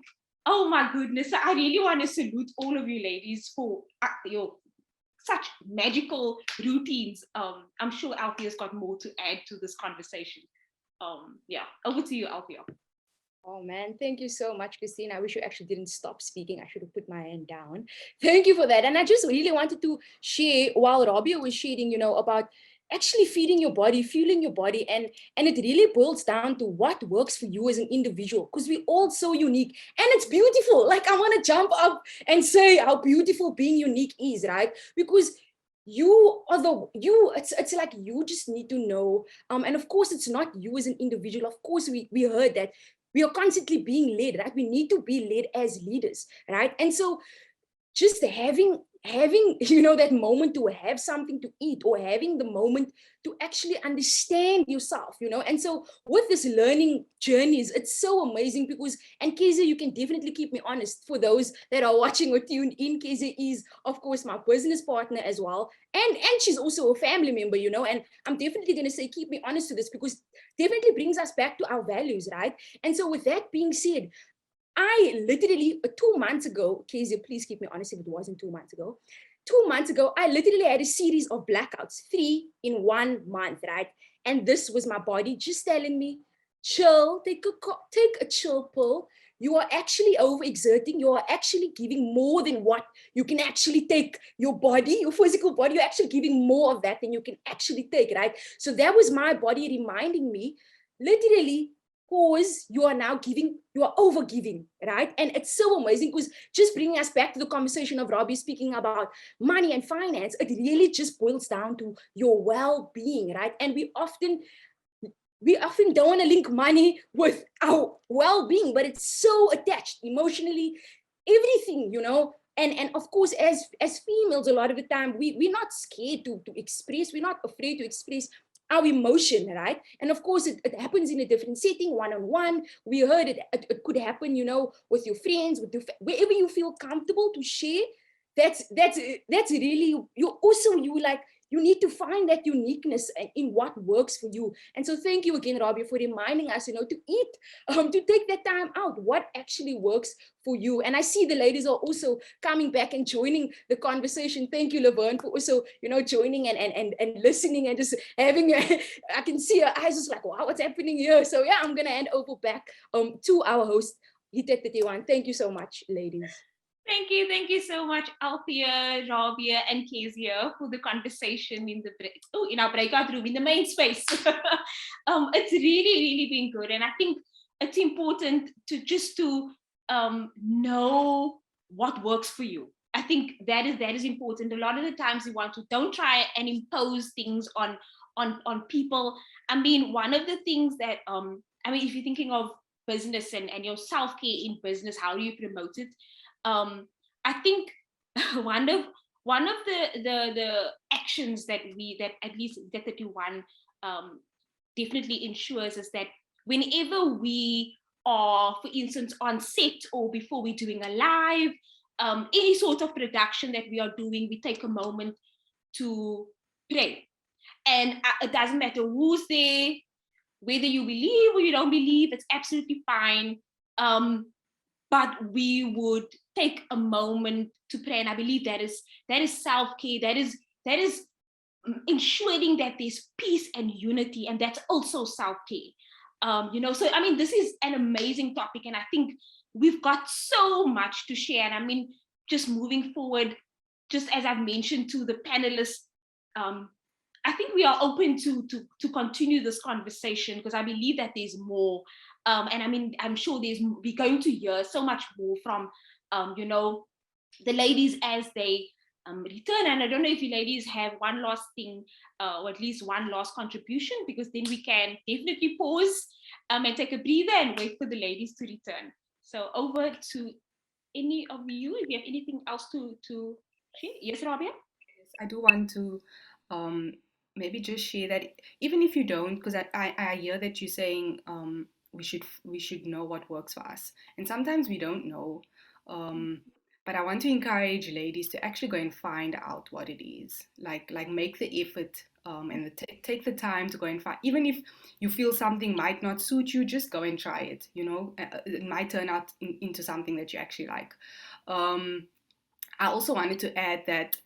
A: oh my goodness, I really want to salute all of you ladies for your such magical routines. I'm sure Althea's got more to add to this conversation. Yeah, over to you, Althea.
L: Oh man, thank you so much, Christine. I wish you actually didn't stop speaking. I should have put my hand down. Thank you for that. And I just really wanted to share, while Robbie was sharing, about actually feeding your body, fueling your body. And it really boils down to what works for you as an individual, because we're all so unique and it's beautiful. Like, I want to jump up and say how beautiful being unique is, right? Because it's like you just need to know. And of course, it's not you as an individual. Of course, we heard that we are constantly being led, right? We need to be led as leaders, right? And so just having that moment to have something to eat, or having the moment to actually understand yourself, and so with this learning journeys, it's so amazing because, and Keze, you can definitely keep me honest, for those that are watching or tuned in, Keze is of course my business partner as well, and she's also a family member, and I'm definitely going to say keep me honest to this, because definitely brings us back to our values, right? And so with that being said, I literally 2 months ago, Kezia, please keep me honest if it wasn't 2 months ago. 2 months ago, I literally had a series of blackouts, 3 in 1 month, right? And this was my body just telling me, chill, take a chill pill. You are actually overexerting. You are actually giving more than what you can actually take. Your body, your physical body, you're actually giving more of that than you can actually take, right? So that was my body reminding me, literally, because you are now giving, you are over giving, right? And it's so amazing, because just bringing us back to the conversation of Robbie speaking about money and finance, it really just boils down to your well-being, right? And we often we often don't want to link money with our well-being, but it's so attached emotionally, everything, you know. And of course, as females, a lot of the time, we're not scared to express, we're not afraid to express our emotion, right? And of course, it happens in a different setting, one-on-one. We heard it could happen, you know, with your friends, with wherever you feel comfortable to share. That's really, you need to find that uniqueness in what works for you. And so thank you again, Robbie, for reminding us, you know, to take that time out, what actually works for you. And I see the ladies are also coming back and joining the conversation. Thank you, Laverne, for also, you know, joining and listening and just having, I can see her eyes just like, wow, what's happening here? So yeah, I'm going to hand over back to our host, Hita 31. Thank you so much, ladies.
A: Thank you so much, Althea, Rabia, and Kezia for the conversation in our breakout room in the main space. It's really been good, and I think it's important to know what works for you. I think that is important. A lot of the times we don't try and impose things on people. I mean, one of the things that if you're thinking of business and your self-care in business, how do you promote it? I think one of the actions that at least Datenight definitely ensures is that whenever we are, for instance, on set or before we're doing a live, any sort of production that we are doing, we take a moment to pray. And it doesn't matter who's there, whether you believe or you don't believe, it's absolutely fine. But we would take a moment to pray, and I believe that is self-care. That is ensuring that there's peace and unity, and that's also self-care. So I mean, this is an amazing topic, and I think we've got so much to share. And I mean, just moving forward, just as I've mentioned to the panelists, I think we are open to continue this conversation, because I believe that there's more. And I mean, I'm sure we're going to hear so much more from, the ladies as they return. And I don't know if you ladies have one last thing, or at least one last contribution, because then we can definitely pause and take a breather and wait for the ladies to return. So over to any of you, if you have anything else to share. Yes, Rabia?
N: Yes, I do want to maybe just share that, even if you don't, because I hear that you're saying we should know what works for us, and sometimes we don't know, but I want to encourage ladies to actually go and find out what it is, like make the effort, and take the time to go and find. Even if you feel something might not suit you, just go and try it. It might turn out into something that you actually like. I also wanted to add that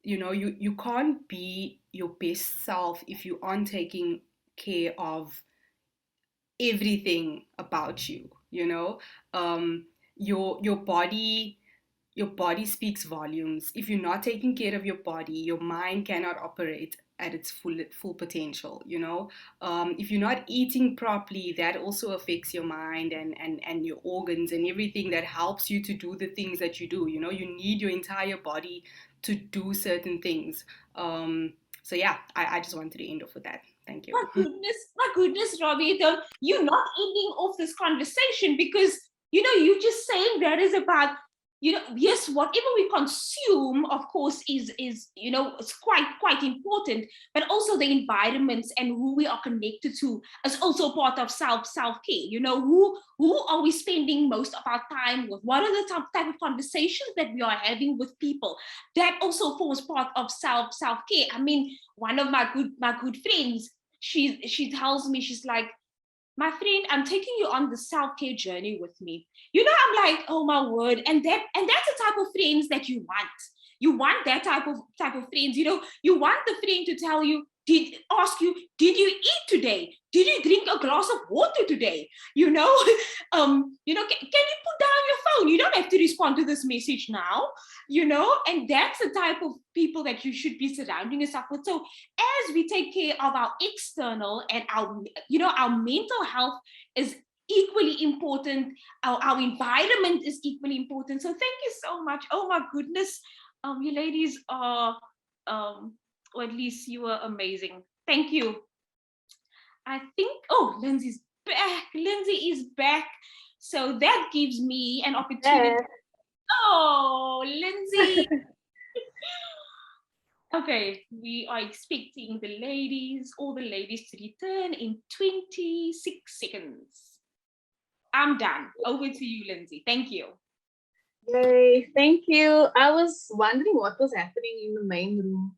N: you can't be your best self if you aren't taking care of everything about you. Your body speaks volumes. If you're not taking care of your body, your mind cannot operate at its full potential. If you're not eating properly, that also affects your mind and your organs and everything that helps you to do the things that you do. You need your entire body to do certain things. So yeah, I just wanted to end off with that. Thank you.
A: My goodness, Robbie, you're not ending off this conversation, because you're just saying that is about, yes, whatever we consume, of course, is it's quite important, but also the environments and who we are connected to is also part of self-care. Who are we spending most of our time with? What are the type of conversations that we are having with people? That also forms part of self-care. I mean, one of my good friends, she tells me, she's like, my friend, I'm taking you on the self-care journey with me. I'm like, oh my word. And that's the type of friends that you want. You want that type of friends. You want the friend to tell you, ask you, did you eat today? Did you drink a glass of water today? Can you put down your phone? You don't have to respond to this message now, and that's the type of people that you should be surrounding yourself with. So as we take care of our external and our mental health is equally important. Our environment is equally important. So thank you so much. Oh my goodness. You ladies are, or at least you are amazing. Thank you. I think, oh, Lindsay's back. Lindsay is back. So that gives me an opportunity. Oh, Lindsay. Okay, we are expecting the ladies, all the ladies to return in 26 seconds. I'm done. Over to you, Lindsay. Thank you.
K: Yay, thank you. I was wondering what was happening in the main room.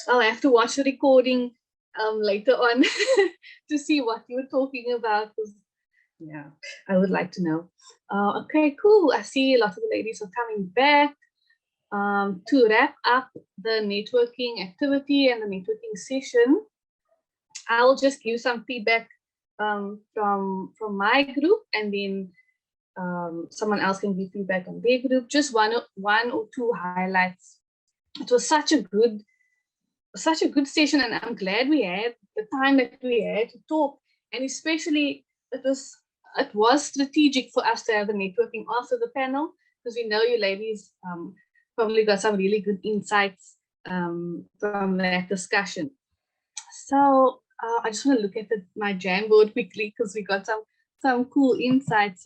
K: I'll have to watch the recording later on to see what you were talking about. Yeah, I would like to know. Okay, cool. I see a lot of the ladies are coming back. To wrap up the networking activity and the networking session, I'll just give some feedback from my group, and then someone else can give feedback on their group. Just one or two highlights. It was such a good session, and I'm glad we had the time that we had to talk. And especially it was strategic for us to have the networking after the panel, because we know you ladies probably got some really good insights from that discussion. So I just want to look at my Jamboard quickly, because we got some cool insights.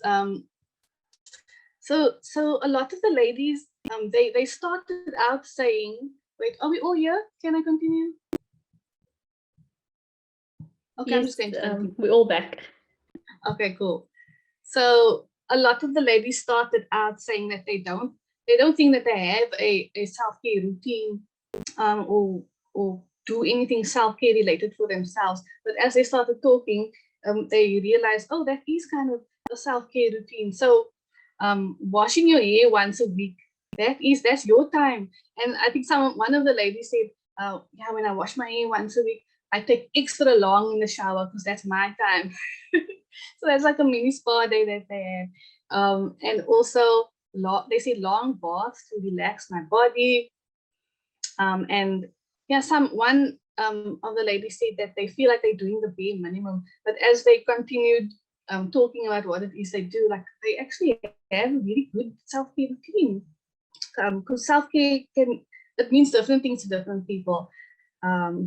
K: So a lot of the ladies, they started out saying, wait, are we all here? Can I continue? Okay,
O: yes,
K: I'm just going to continue.
O: we're all back.
K: Okay, cool. So a lot of the ladies started out saying that they don't think that they have a self-care routine or do anything self-care related for themselves. But as they started talking, they realized, oh, that is kind of a self-care routine. So washing your hair once a week, that's your time. And I think one of the ladies said, yeah, when I wash my hair once a week, I take extra long in the shower because that's my time. So that's like a mini spa day that they have. And also they say long baths to relax my body. And yeah, one of the ladies said that they feel like they're doing the bare minimum, but as they continued talking about what it is they do, like they actually have a really good self-care routine. Because self-care it means different things to different people.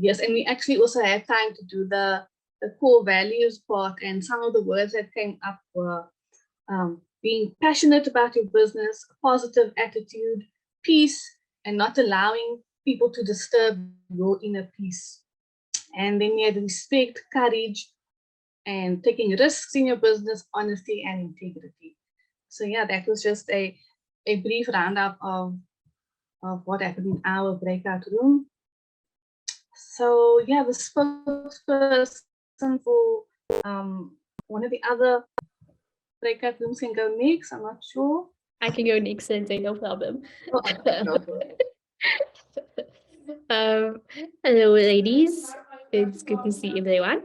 K: Yes, and we actually also had time to do the core values part, and some of the words that came up were being passionate about your business, a positive attitude, peace, and not allowing people to disturb your inner peace. And then you had respect, courage, and taking risks in your business, honesty, and integrity. So yeah, that was just a brief roundup of what happened in our breakout room. So yeah, the spokesperson for one of the other breakout rooms can go next. I'm not sure.
O: I can go next, Sensei, no problem. Hello, ladies. It's good to see everyone.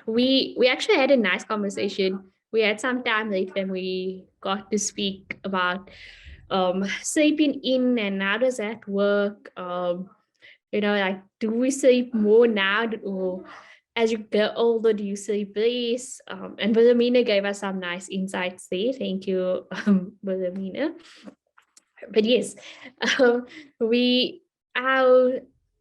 O: We actually had a nice conversation. We had some time late when we got to speak about sleeping in and how does that work. Like, do we sleep more now, or as you get older, do you sleep less? And Wilhelmina gave us some nice insights there. Thank you, Wilhelmina. But yes,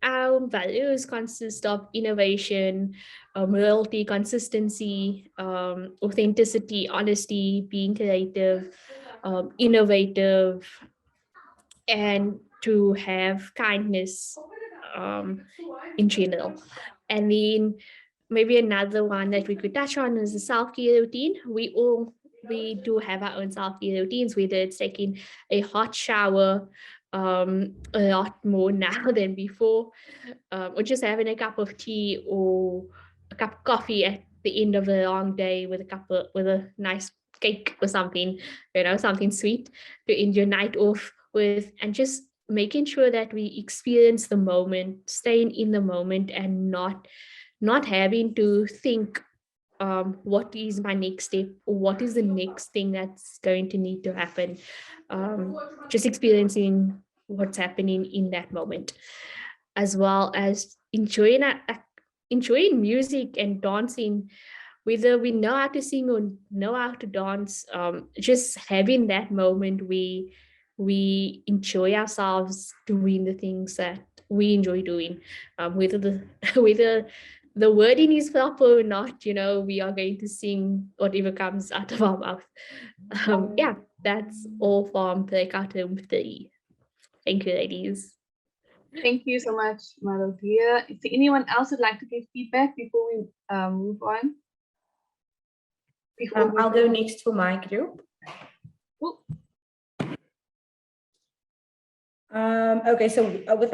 O: our values consist of innovation, loyalty, consistency, authenticity, honesty, being creative, innovative, and to have kindness in general. And then maybe another one that we could touch on is the self-care routine. We do have our own self-care routines, whether it's taking a hot shower a lot more now than before, or just having a cup of tea or a cup of coffee at the end of a long day with a nice cake or something, something sweet to end your night off with, and just making sure that we experience the moment, staying in the moment, and not having to think what is my next step, or what is the next thing that's going to need to happen. Just experiencing what's happening in that moment, as well as enjoying music and dancing, whether we know how to sing or know how to dance. Just having that moment we enjoy ourselves doing the things that we enjoy doing. Whether the whether the wording is proper or not, we are going to sing whatever comes out of our mouth. Yeah, that's all from Breakout Room 3. Thank you, ladies.
K: Thank you so much, Madam dear. Is there anyone else who'd like to give feedback before we move on?
F: I'll go next for my group.
K: Cool.
F: Okay, so with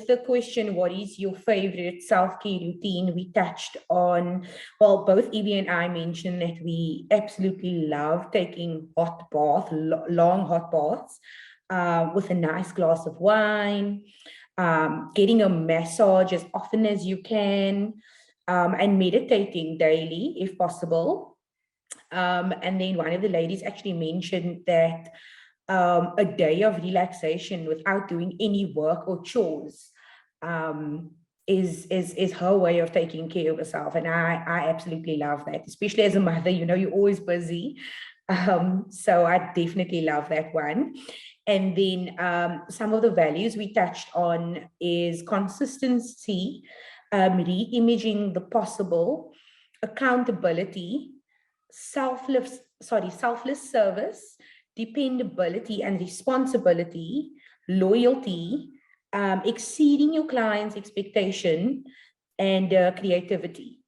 F: the question, what is your favorite self-care routine? We touched on, well, both Evie and I mentioned that we absolutely love taking hot bath, long hot baths, with a nice glass of wine, getting a massage as often as you can, and meditating daily if possible. And then one of the ladies actually mentioned that a day of relaxation without doing any work or chores is her way of taking care of herself. And I absolutely love that, especially as a mother, you're always busy. So I definitely love that one. And then some of the values we touched on is consistency, re-imaging the possible, accountability, selfless service, dependability and responsibility, loyalty, exceeding your client's expectation, and creativity.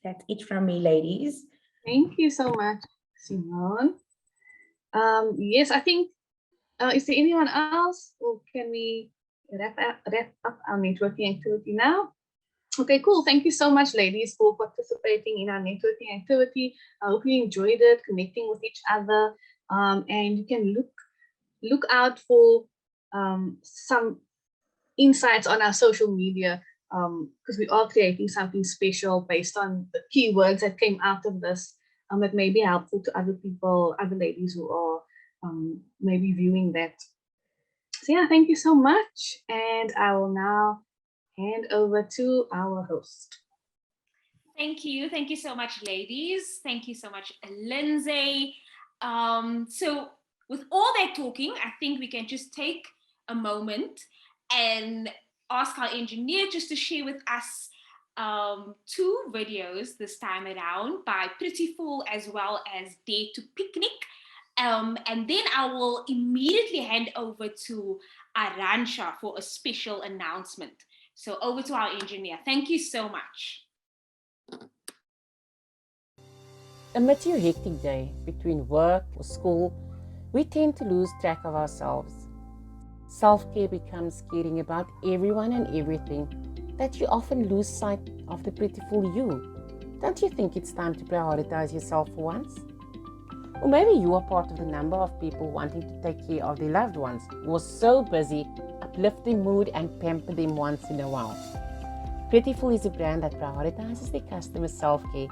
F: That's it from me, ladies.
K: Thank you so much, Simone. Yes, I think, is there anyone else, or can we wrap up our networking activity now? Okay, cool. Thank you so much, ladies, for participating in our networking activity. I hope you enjoyed it, connecting with each other. And you can look out for some insights on our social media, because we are creating something special based on the keywords that came out of this, that may be helpful to other people, other ladies who are maybe viewing that. So yeah, thank you so much. And I will now hand over to our host.
A: Thank you. Thank you so much, ladies. Thank you so much, Lindsay. So with all that talking, I think we can just take a moment and ask our engineer just to share with us 2 videos this time around by Prettyful as well as Dare to Picnic. And then I will immediately hand over to Aransha for a special announcement. So over to our engineer. Thank you so much.
P: Amidst your hectic day between work or school, we tend to lose track of ourselves. Self-care becomes caring about everyone and everything that you often lose sight of the Prettyful you. Don't you think it's time to prioritize yourself for once? Or maybe you are part of the number of people wanting to take care of their loved ones who are so busy uplift their mood and pamper them once in a while. Prettyful is a brand that prioritizes their customers' self-care,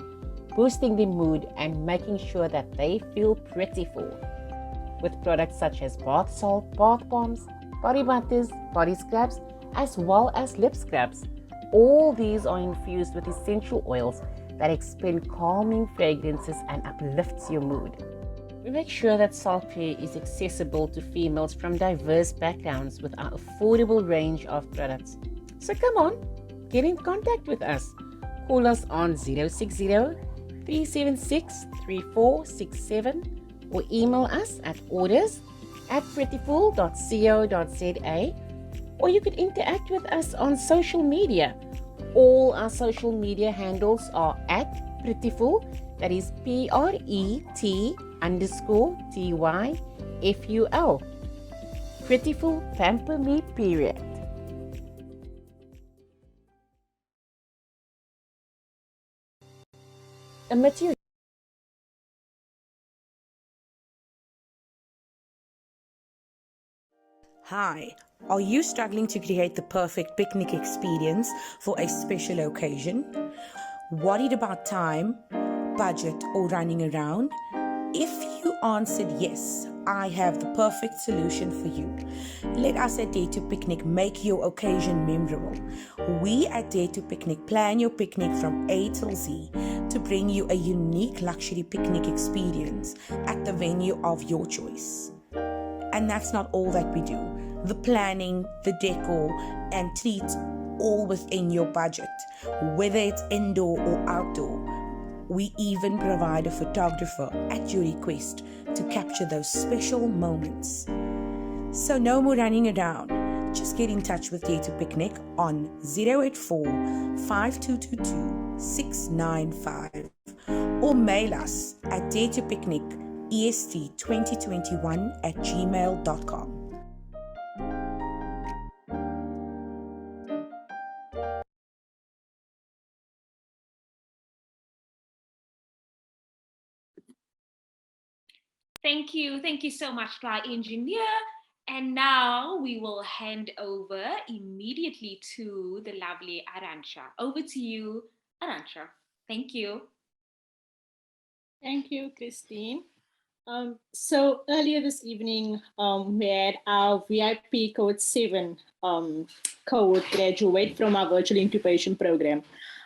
P: boosting their mood and making sure that they feel prettyful. With products such as bath salt, bath bombs, body butters, body scrubs, as well as lip scrubs. All these are infused with essential oils that expend calming fragrances and uplifts your mood. We make sure that self-care is accessible to females from diverse backgrounds with our affordable range of products. So come on, get in contact with us. Call us on 060-376-3467 or email us at orders@prettyful.co.za, or you could interact with us on social media. All our social media handles are @Prettyful, that is PRET_TYFUL. Prettyful, pamper me, period. A material.
F: Hi, are you struggling to create the perfect picnic experience for a special occasion? Worried about time, budget, or running around? If you answered yes, I have the perfect solution for you. Let us at Dare to Picnic make your occasion memorable. We at Dare to Picnic plan your picnic from A till Z to bring you a unique luxury picnic experience at the venue of your choice.
Q: And that's not all that we do. The planning, the decor, and treats, all within your budget, whether it's indoor or outdoor. We even provide a photographer at your request to capture those special moments. So no more running around. Just get in touch with Data Picnic on 084 5222 695 or mail us at datapicnicest2021@gmail.com.
A: Thank you so much to our engineer. And now we will hand over immediately to the lovely Arantxa. Over to you, Arantxa. Thank you.
I: Thank you, Christine. So earlier this evening, we had our VIP Code 7 cohort graduate from our virtual incubation program.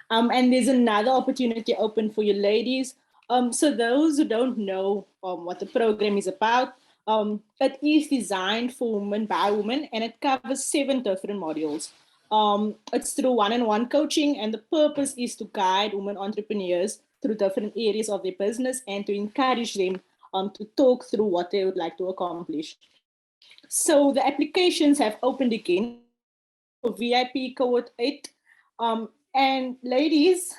I: And there's another opportunity open for you ladies. So those who don't know what the program is about, it is designed for women by women, and it covers 7 different modules. It's through one-on-one coaching, and the purpose is to guide women entrepreneurs through different areas of their business and to encourage them to talk through what they would like to accomplish. So the applications have opened again for VIP cohort 8. And ladies,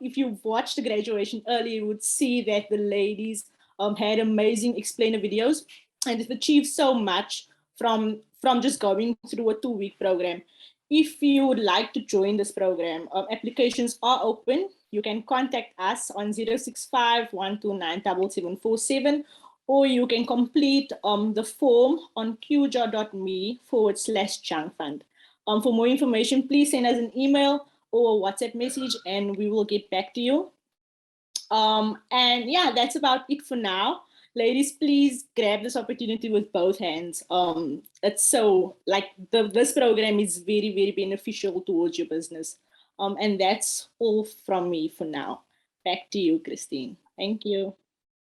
I: if you watched the graduation earlier, you would see that the ladies had amazing explainer videos and they've achieved so much from just going through a 2-week program. If you would like to join this program, applications are open. You can contact us on 065 129 7747, or you can complete the form on qjar.me/junk fund. For more information, please send us an email or a WhatsApp message and we will get back to you. And yeah, that's about it for now. Ladies, please grab this opportunity with both hands. It's so like this program is very, very beneficial towards your business. And that's all from me for now. Back to you, Christine. Thank you.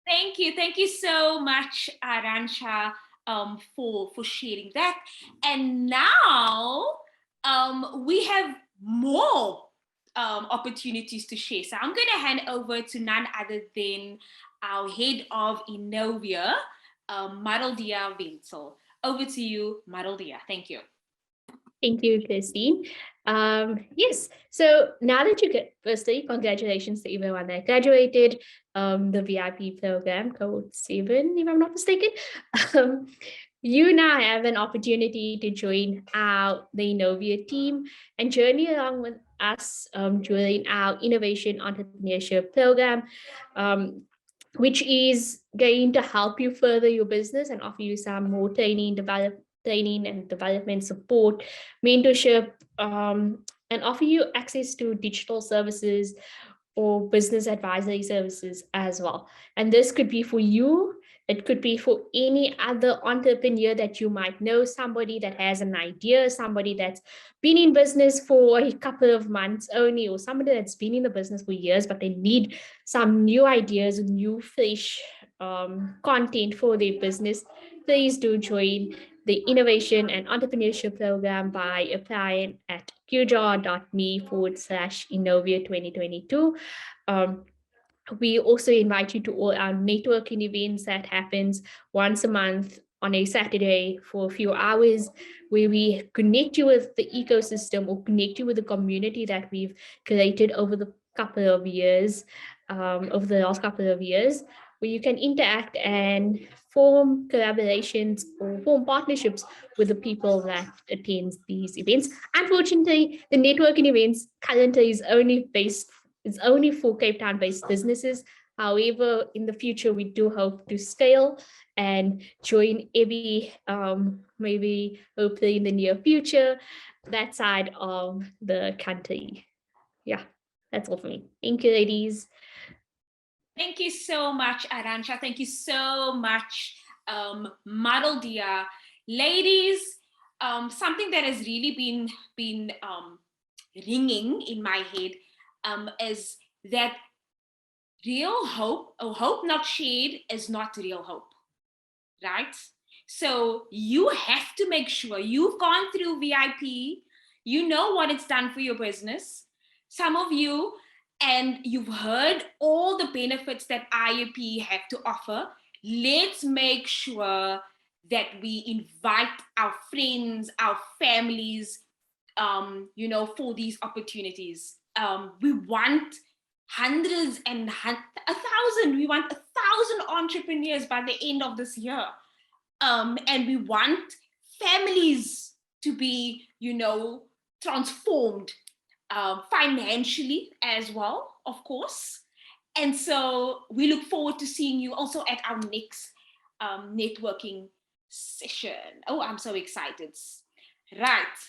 A: Thank you so much, Arantxa, for sharing that. And now we have more opportunities to share. So I'm going to hand over to none other than our head of Innovia, Mareldia Winzel. Over to you, Mareldia. Thank you.
O: Thank you, Christine. Yes, so now that you get, firstly, congratulations to everyone that graduated the VIP program, Code 7, if I'm not mistaken. You now have an opportunity to join the Innovia team and journey along with us during our Innovation Entrepreneurship Program, which is going to help you further your business and offer you some more training and development support, mentorship, and offer you access to digital services or business advisory services as well. And this could be for you. It could be for any other entrepreneur that you might know, somebody that has an idea, somebody that's been in business for a couple of months only, or somebody that's been in the business for years, but they need some new ideas, new fresh content for their business. Please do join the Innovation and Entrepreneurship Program by applying at qjar.me/Innovia 2022. We also invite you to all our networking events that happens once a month on a Saturday for a few hours, where we connect you with the ecosystem or connect you with the community that we've created over the couple of years, over the last couple of years, where you can interact and form collaborations or form partnerships with the people that attend these events. Unfortunately, the networking events currently is only for Cape Town-based businesses. However, in the future, we do hope to scale and join every, maybe hopefully in the near future, that side of the country. Yeah, that's all for me. Thank you, ladies.
A: Thank you so much, Arantxa. Thank you so much, Mareldia. Ladies, something that has really been ringing in my head is that real hope, or hope not shared, is not real hope, right? So you have to make sure you've gone through VIP, you know what it's done for your business. Some of you, and you've heard all the benefits that IAP have to offer. Let's make sure that we invite our friends, our families, for these opportunities. We want hundreds and 1,000. We want 1,000 entrepreneurs by the end of this year. And we want families to be, transformed financially as well, of course. And so we look forward to seeing you also at our next networking session. Oh, I'm so excited. Right.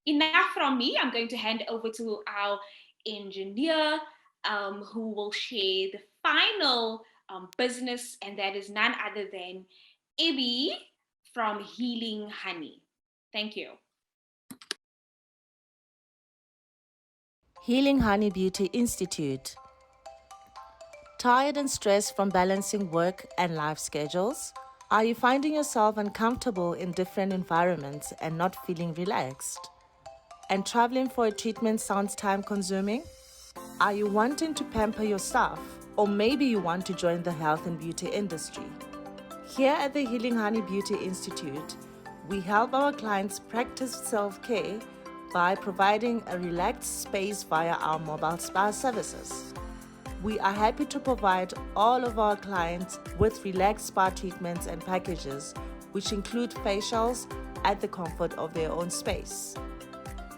A: Enough from me. I'm going to hand over to our engineer who will share the final business, and that is none other than Ibby from Healing Honey. Thank you.
R: Healing Honey Beauty Institute. Tired and stressed from balancing work and life schedules? Are you finding yourself uncomfortable in different environments and not feeling relaxed? And traveling for a treatment sounds time-consuming? Are you wanting to pamper yourself? Or maybe you want to join the health and beauty industry? Here at the Healing Honey Beauty Institute, we help our clients practice self-care by providing a relaxed space via our mobile spa services. We are happy to provide all of our clients with relaxed spa treatments and packages, which include facials at the comfort of their own space.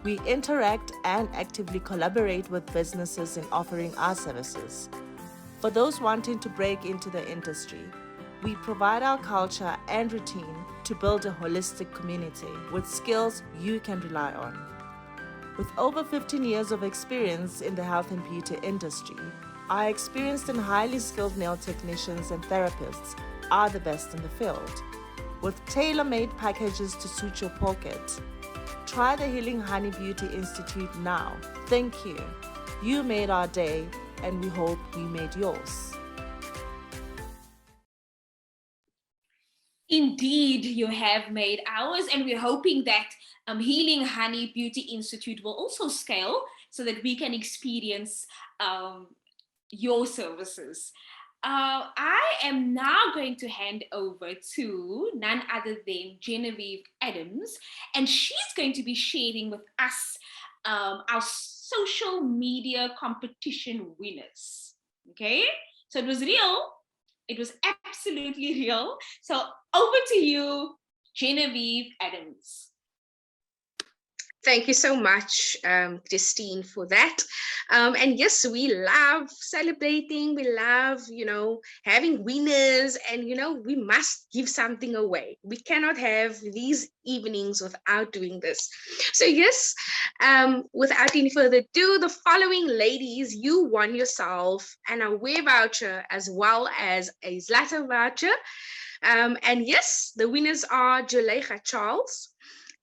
R: We interact and actively collaborate with businesses in offering our services. For those wanting to break into the industry, we provide our culture and routine to build a holistic community with skills you can rely on. With over 15 years of experience in the health and beauty industry, our experienced and highly skilled nail technicians and therapists are the best in the field. With tailor-made packages to suit your pocket. Try the Healing Honey Beauty Institute now. Thank you. You made our day, and we hope we made yours.
A: Indeed, you have made ours, and we're hoping that Healing Honey Beauty Institute will also scale so that we can experience your services. I am now going to hand over to none other than Genevieve Adams, and she's going to be sharing with us our social media competition winners. Okay, so it was real. It was absolutely real. So over to you, Genevieve Adams.
S: Thank you so much, Christine, for that. And yes, we love celebrating. We love, having winners, and, we must give something away. We cannot have these evenings without doing this. So yes, without any further ado, the following ladies, you won yourself an away voucher as well as a Zlata voucher. And yes, the winners are Juleika Charles,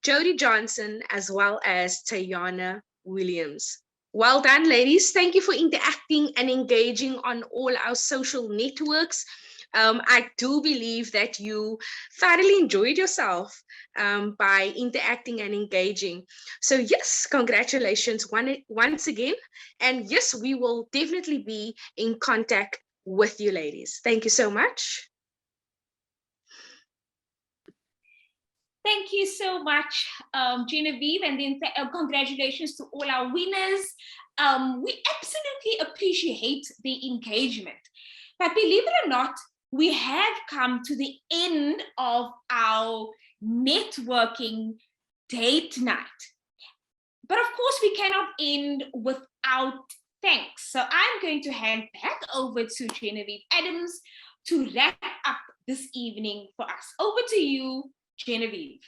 S: Jody Johnson, as well as Tayana Williams. Well done, ladies. Thank you for interacting and engaging on all our social networks. I do believe that you thoroughly enjoyed yourself by interacting and engaging. So yes, congratulations once again. And yes, we will definitely be in contact with you, ladies. Thank you so much.
A: Thank you so much, Genevieve, and then congratulations to all our winners. We absolutely appreciate the engagement. But believe it or not, we have come to the end of our networking date night. But of course, we cannot end without thanks. So I'm going to hand back over to Genevieve Adams to wrap up this evening for us. Over to you, Genevieve.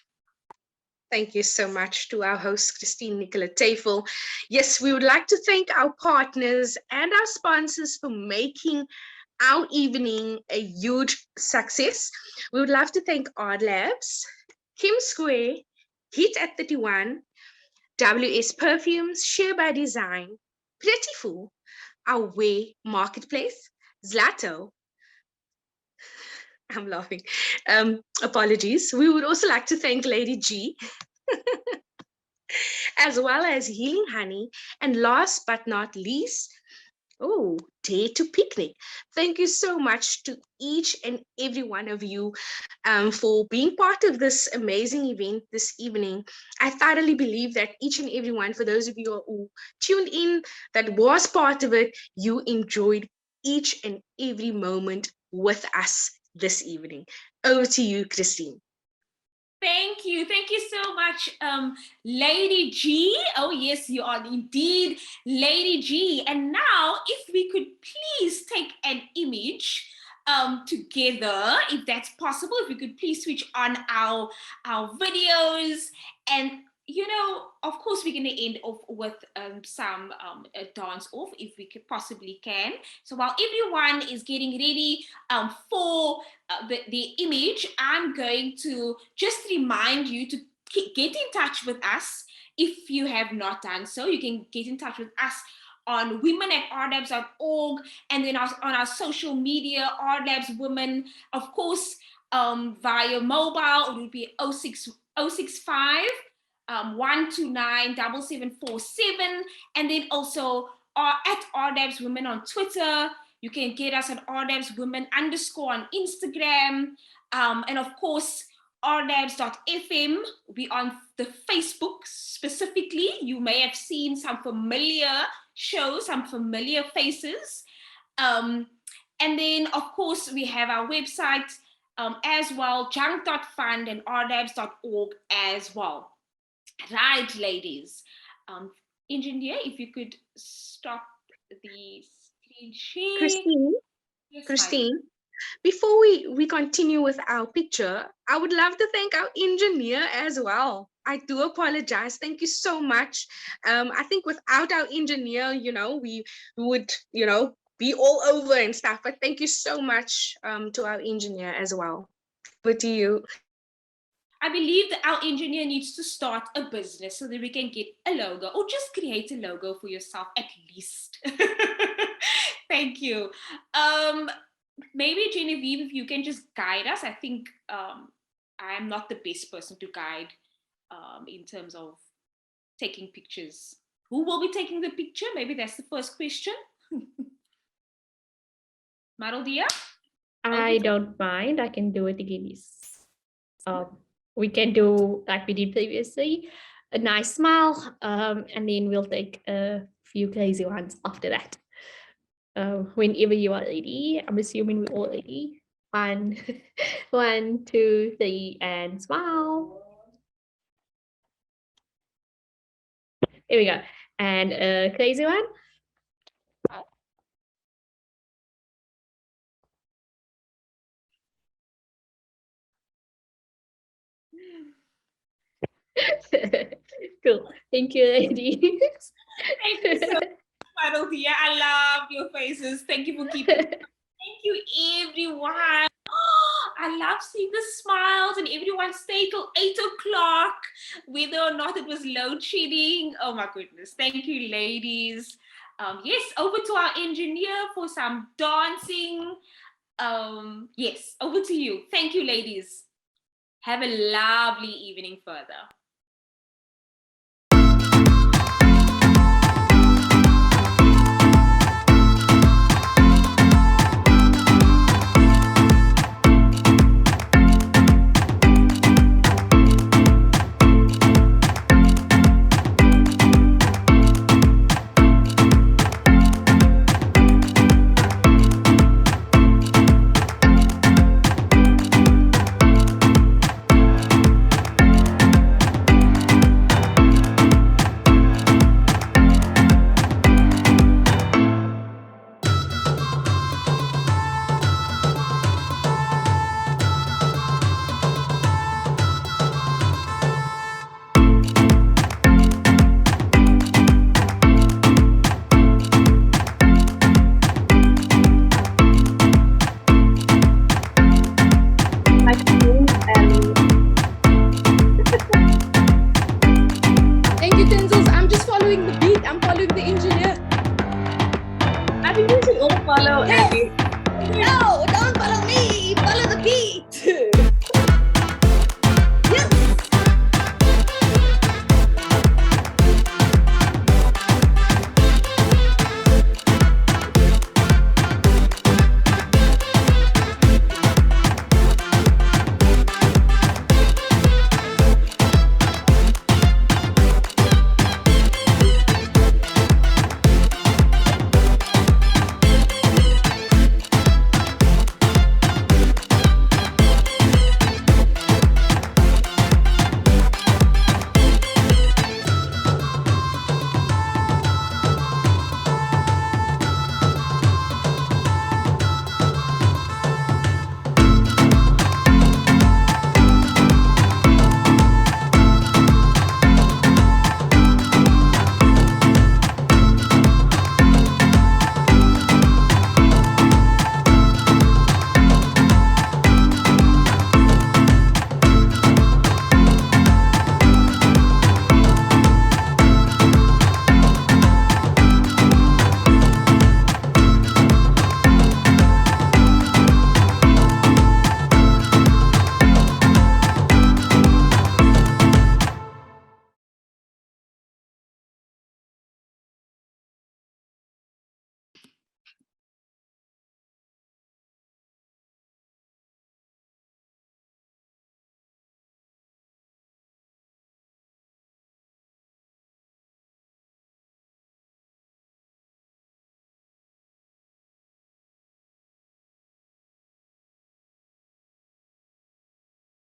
S: Thank you so much to our host, Christine Nicola-Tafel. Yes, we would like to thank our partners and our sponsors for making our evening a huge success. We would love to thank RLabs, Kim Square, Hit at 31, WS Perfumes, Share by Design, Prettyful, Our Way Marketplace, Zlato, I'm laughing. Apologies. We would also like to thank Lady G, as well as Healing Honey, and last but not least, oh, Day to Picnic. Thank you so much to each and every one of you for being part of this amazing event this evening. I thoroughly believe that each and every one, for those of you who tuned in, that was part of it, you enjoyed each and every moment with us this evening. Over to you, Christine.
A: Thank you. Thank you so much, Lady G. Oh, yes, you are indeed Lady G. And now, if we could please take an image together, if that's possible, if we could please switch on our videos. And, you know, of course, we're going to end off with some dance off, if we could possibly can. So while everyone is getting ready for the image, I'm going to just remind you to get in touch with us. If you have not done so, you can get in touch with us on women@rlabs.org, and then on our social media, RLabs Women, of course, via mobile. It will be 065 129 7747, and then also at RLabs Women on Twitter. You can get us at RLabs Women _ on Instagram. And of course, RLabs.fm. We on the Facebook specifically. You may have seen some familiar shows, some familiar faces. And then, of course, we have our website as well, junk.fund, and rlabs.org as well. Right, ladies. Engineer, if you could stop the screen share.
S: Christine,
A: Yes,
S: Christine, before we continue with our picture, I would love to thank our engineer as well. I do apologize. Thank you so much. I think without our engineer, you know, we would, you know, be all over and stuff. But thank you so much to our engineer as well. Over to you.
A: I believe that our engineer needs to start a business so that we can get a logo, or just create a logo for yourself at least. Thank you. Maybe Genevieve, if you can just guide us. I think I'm not the best person to guide in terms of taking pictures. Who will be taking the picture? Maybe that's the first question. Marodia?
O: I don't mind. I can do it again. We can do like we did previously, a nice smile, and then we'll take a few crazy ones after that. Whenever you are ready, I'm assuming we're all ready. 1, 1, 2, 3, and smile. Here we go. And a crazy one. Cool. Thank you, ladies.
A: Thank you so much, Marodia. I love your faces. Thank you for keeping. Thank you, everyone. Oh, I love seeing the smiles, and everyone stayed till 8 o'clock, whether or not it was load shedding. Oh my goodness. Thank you, ladies. Yes, over to our engineer for some dancing. Yes, over to you. Thank you, ladies. Have a lovely evening further.